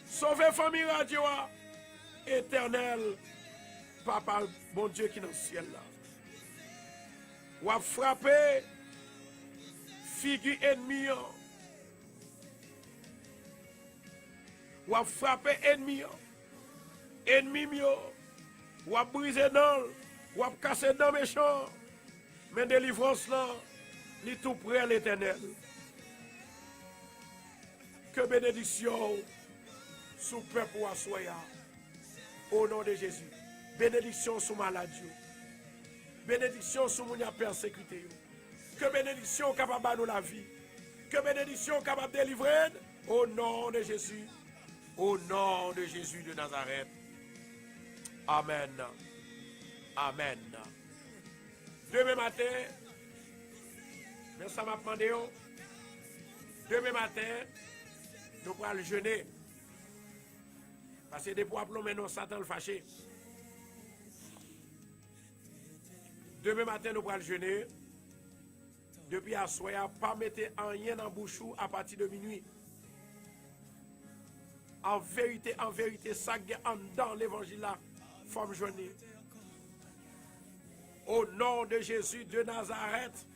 sauvez famille radio, Éternel, Papa, bon Dieu qui est dans le ciel là. Ou a frappé figure ennemi. Ou a frappé ennemi. Ennemi mio. Ou a brisé dans, ou a cassé dans méchant. Mais délivrance là, il est tout près l'Éternel. Que bénédiction sous peuple ou soya. Au nom de Jésus. Bénédiction sous maladie. Bénédiction sous mon persécuté. Que bénédiction capable de nous la vie. Que bénédiction capable de délivrer. Au nom de Jésus. Au nom de Jésus de Nazareth. Amen. Amen. Demain matin, mais ça m'a demandé. Demain matin, nous pourrons jeûner. Parce que des poids plombs, maintenant, Satan le fâché. Demain matin, nous pourrons jeûner. Depuis à soir, pas mettre rien dans bouche à partir de minuit. En vérité, ça qui est en dans l'évangile là, faut me jeûner. Au nom de Jésus de Nazareth,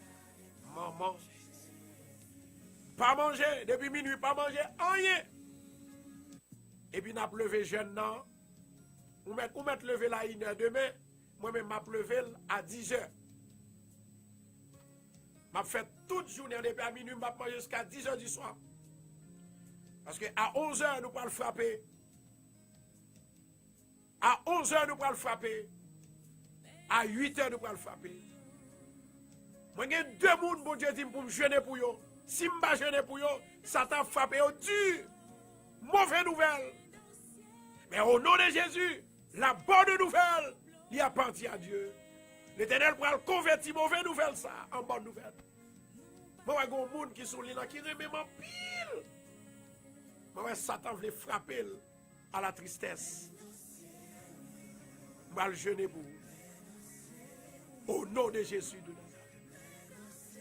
maman, pas manger, depuis minuit, pas manger rien. Et puis, n'a levé jeune non. Ou mettre levé là 1h demain. Moi-même, m'a levé à 10h. M'a fait toute journée depuis à minuit, m'a mangé jusqu'à 10h du soir. Parce que à 11h, nous pourrons le frapper. À 11h, nous pourrons le frapper. À 8h, nous pourrons le frapper. Moi, il y a deux personnes, bon Dieu, dit pour me jeûner pour eux. Si je ne pas jeûner pour eux, Satan frappé au dur. Mauvaise nouvelle. Mais au nom de Jésus, la bonne nouvelle, il appartient à Dieu. L'Éternel pourra le convertir, mauvaise nouvelle, ça, en bonne nouvelle. Moi, il y a des gens qui sont là, qui remet mon pile. Moi, Satan voulait frapper à la tristesse. Je vais le jeûner pour vous. Au nom de Jésus de Nazareth.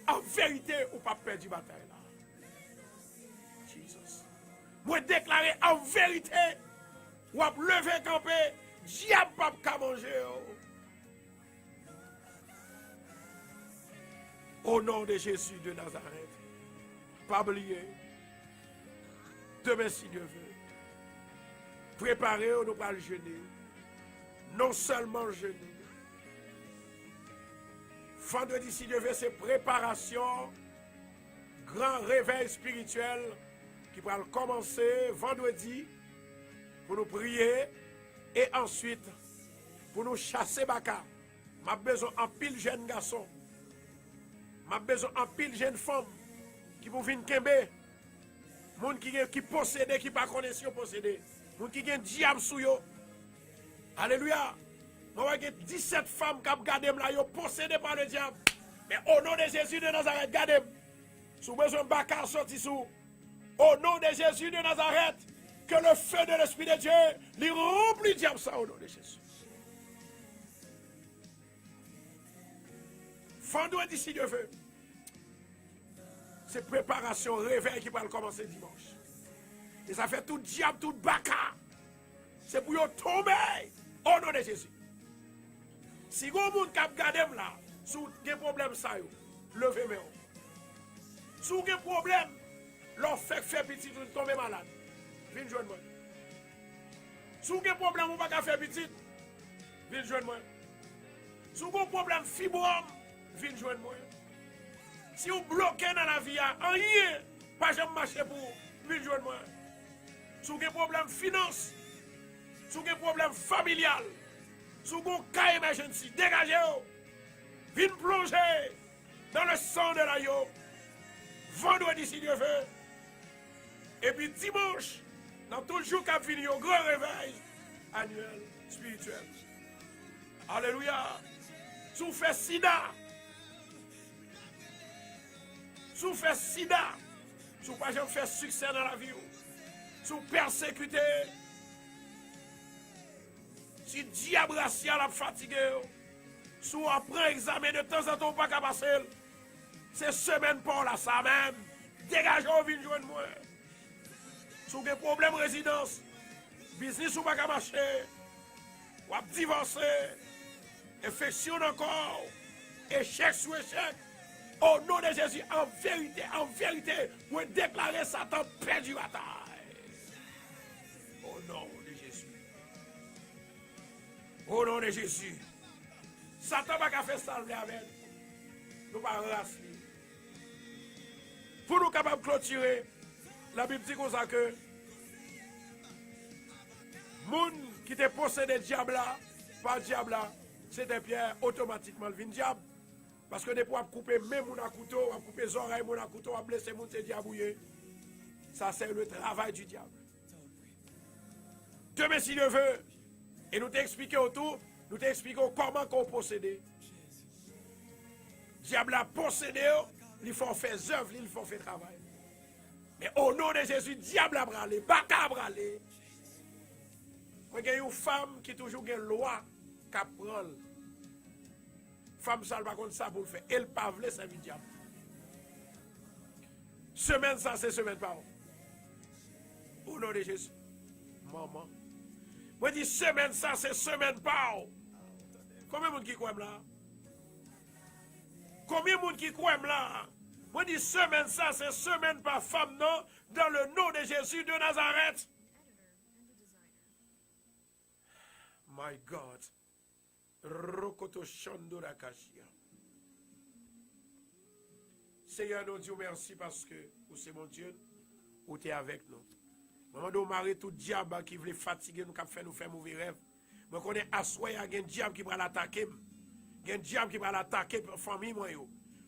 En vérité, on ne pas perdre la bataille là. Jesus. Moi, déclarer en vérité, ou à lever camper, diable pas manger. Au nom de Jésus de Nazareth. Pas oublier. Demain, si Dieu veut. Préparez-vous, nous pas le jeûner. Non seulement jeûner. Vendredi, si Dieu veut, c'est préparation. Grand réveil spirituel qui va commencer vendredi pour nous prier et ensuite pour nous chasser baka. M'a besoin en pile jeune garçon. M'a besoin en pile jeune femme qui pour venir kembe. Moun qui possède qui pas connaît si posséder. Moun qui gen diable sou yo. Alléluia. Moi j'ai 17 femmes qui ont gardé là yo possédé par le diable. Mais au nom de Jésus de Nazareth, gardez. Sous besoin de baka sorti sous. Au nom de Jésus de Nazareth, que le feu de l'Esprit de Dieu lui remplit diable ça au nom de Jésus. Vendredi, si Dieu veut, c'est préparation, réveil qui va commencer dimanche. Et ça fait tout diable, tout baka. C'est pour tomber au nom de Jésus. Si vous avez un cap gardé là, si vous avez un problème, ça, levez-moi. Si vous avez un problème, leur fait petit, vous tombez malade. Viens joindre moi. Si vous avez un problème, vous ne pouvez pas faire petit, viens joindre moi. Si vous avez un problème fibrome, viens joindre moi. Si vous bloquez dans la vie, rien, pas jamais marcher pour vous, viens joindre moi. Si vous avez un problème finance, si vous avez un problème familial, si vous avez un cas emergency, dégagez-vous. Viens plonger dans le sang de l'agneau. Vendredi, si Dieu veut. Et puis dimanche, dans tout le jour qu'a fini, au grand réveil annuel spirituel. Alléluia. Si vous faites sida, si vous faites sida, si vous ne faites pas succès dans la vie, si vous persécutez, si le diable racial a fatigué, si vous apprenez examen de temps en temps, pas qu'à passer, c'est semaine pour là, ça même. Dégagez au vin joindre moi. Si vous avez des problèmes de résidence, business ou pas qu'à marcher, ou à divorcer, infection encore, échec sur échec, au nom de Jésus, en vérité, vous déclarez Satan perdu bataille. Au nom de Jésus. Au nom de Jésus. Satan va pas faire salver avec nous. Nous pas race. Pour nous capables de clôturer, la Bible dit comme ça que moun qui te possédé diable là, par diable là, c'était Pierre, automatiquement le vin diable. Parce que des fois, couper même mon couteau, couper les oreilles mon couteau, blesser mon diabouillé. Ça, c'est le travail du diable. Demain, si Dieu veut, et nous t'expliquer autour, nous t'expliquons comment qu'on possédé. Diable a possédé, il faut faire œuvre, il faut faire travail. Mais au nom de Jésus, diable a bralé, baka a bralé. Il y a une femme qui toujours a une loi qui prend. Femme ça pas contre ça pour le faire. Elle pas voulu servir diable. Semaine ça c'est semaine par an. Au nom de Jésus. Maman. Moi dis semaine ça c'est semaine par an. Combien de monde qui croit là? Combien de monde qui croit là? Moi dis semaine ça c'est semaine par femme non dans le nom de Jésus de Nazareth. My God. Rokoto Shandora Kashia. Seigneur, nous disons merci parce que vous c'est mon Dieu, vous êtes avec nous. Maman, nous marrer tout diable qui voulait fatiguer nous, qui fait nous faire mauvais rêve. Moi, connais assoyer, il y a un diable qui va l'attaquer. Il y a un diable qui va l'attaquer pour famille,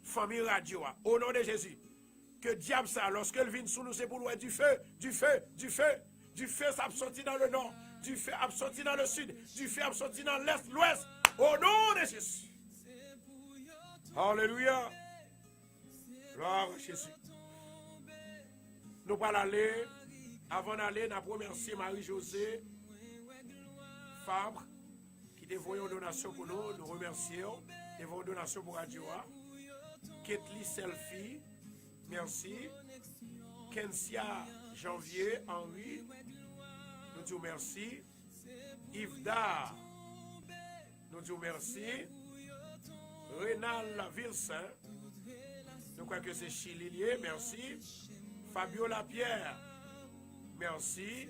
famille radio. Au nom de Jésus. Que diable ça, lorsque il vient sous nous, c'est pour nous du feu, du feu, du feu. Du feu, ça a sorti dans le nord. Du feu a sorti dans le sud. Du feu a sorti dans l'est, l'ouest. Au nom de Jésus. Alléluia. Gloire à Jésus. Nous allons aller. Avant d'aller, nous remercions Marie-Josée Fabre qui a envoyé une donation pour nous. Nous remercions. Nous avons une donation pour Radio. Ketli Selfie. Merci. Kensia Janvier Henri. Nous disons merci. Yvda. Nous disons merci. Rénal Vilsain. Nous croyons que c'est Chililier. Merci. Fabio Lapierre. Merci.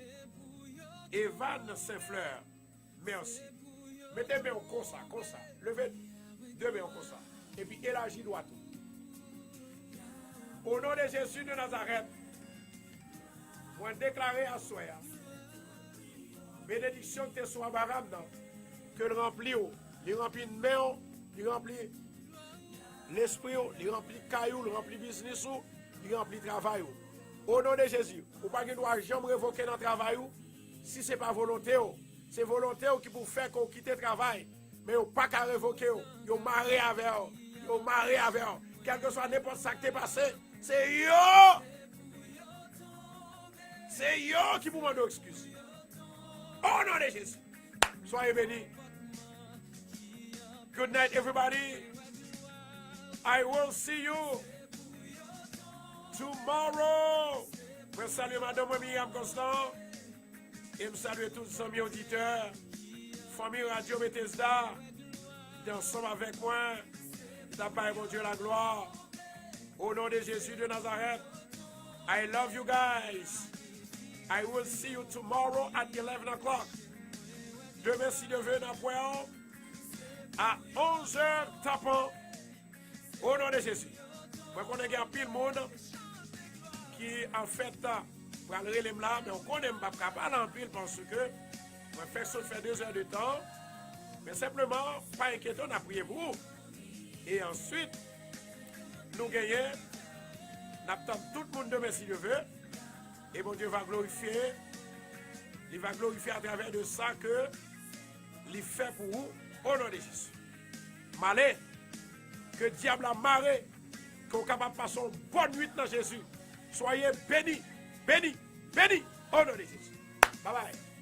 Evan Saint-Fleur. Merci. Mettez bien comme ça, comme ça. Levez deux mains comme ça. Et puis élargis droit tout. Au nom de Jésus de Nazareth, moi déclarer à soi. Bénédiction que tu sois baram que le remplit, il remplit de main, il remplit l'esprit, il remplit caillou, il remplit business, il remplit travail. Au nom de Jésus, ou pas qu'il doit jamais révoquer dans le travail, si ce n'est pas volonté, c'est volonté qui pour faire qu'on quitte le travail, mais on pas qu'à révoquer, on marre avec eux, on marre avec eux. Quel que soit n'importe ce qui est passé, c'est yo! C'est yo qui vous demande excuse. Au nom de Jésus. Soyez bénis. Good night, everybody. I will see you tomorrow. Je salue Madame Myriam Constant. Et je salue tous les amis auditeurs. Famille Radio Bethesda. Ensemble avec moi. T'appelle mon Dieu la gloire. Au nom de Jésus de Nazareth. I love you guys. I will see you tomorrow at 11 o'clock. Demain, si Dieu veut, nous à 11h tapant. Au nom de Jésus. Moi, on a un pile monde qui, en fait, pour aller là, mais on connaît pas capable en pile parce que on fait ça fait 2 heures de temps. Mais simplement, pas inquiétant, on a prié pour vous. Et ensuite, nous gagnons, nous attendons tout le monde demain si Dieu veut. Et mon Dieu va glorifier. Il va glorifier à travers de ça que il fait pour vous au nom de Jésus. Malé, que diable a marré, que vous capable de passer une bonne nuit dans Jésus. Soyez bénis, bénis, bénis au nom de Jésus. Bye bye.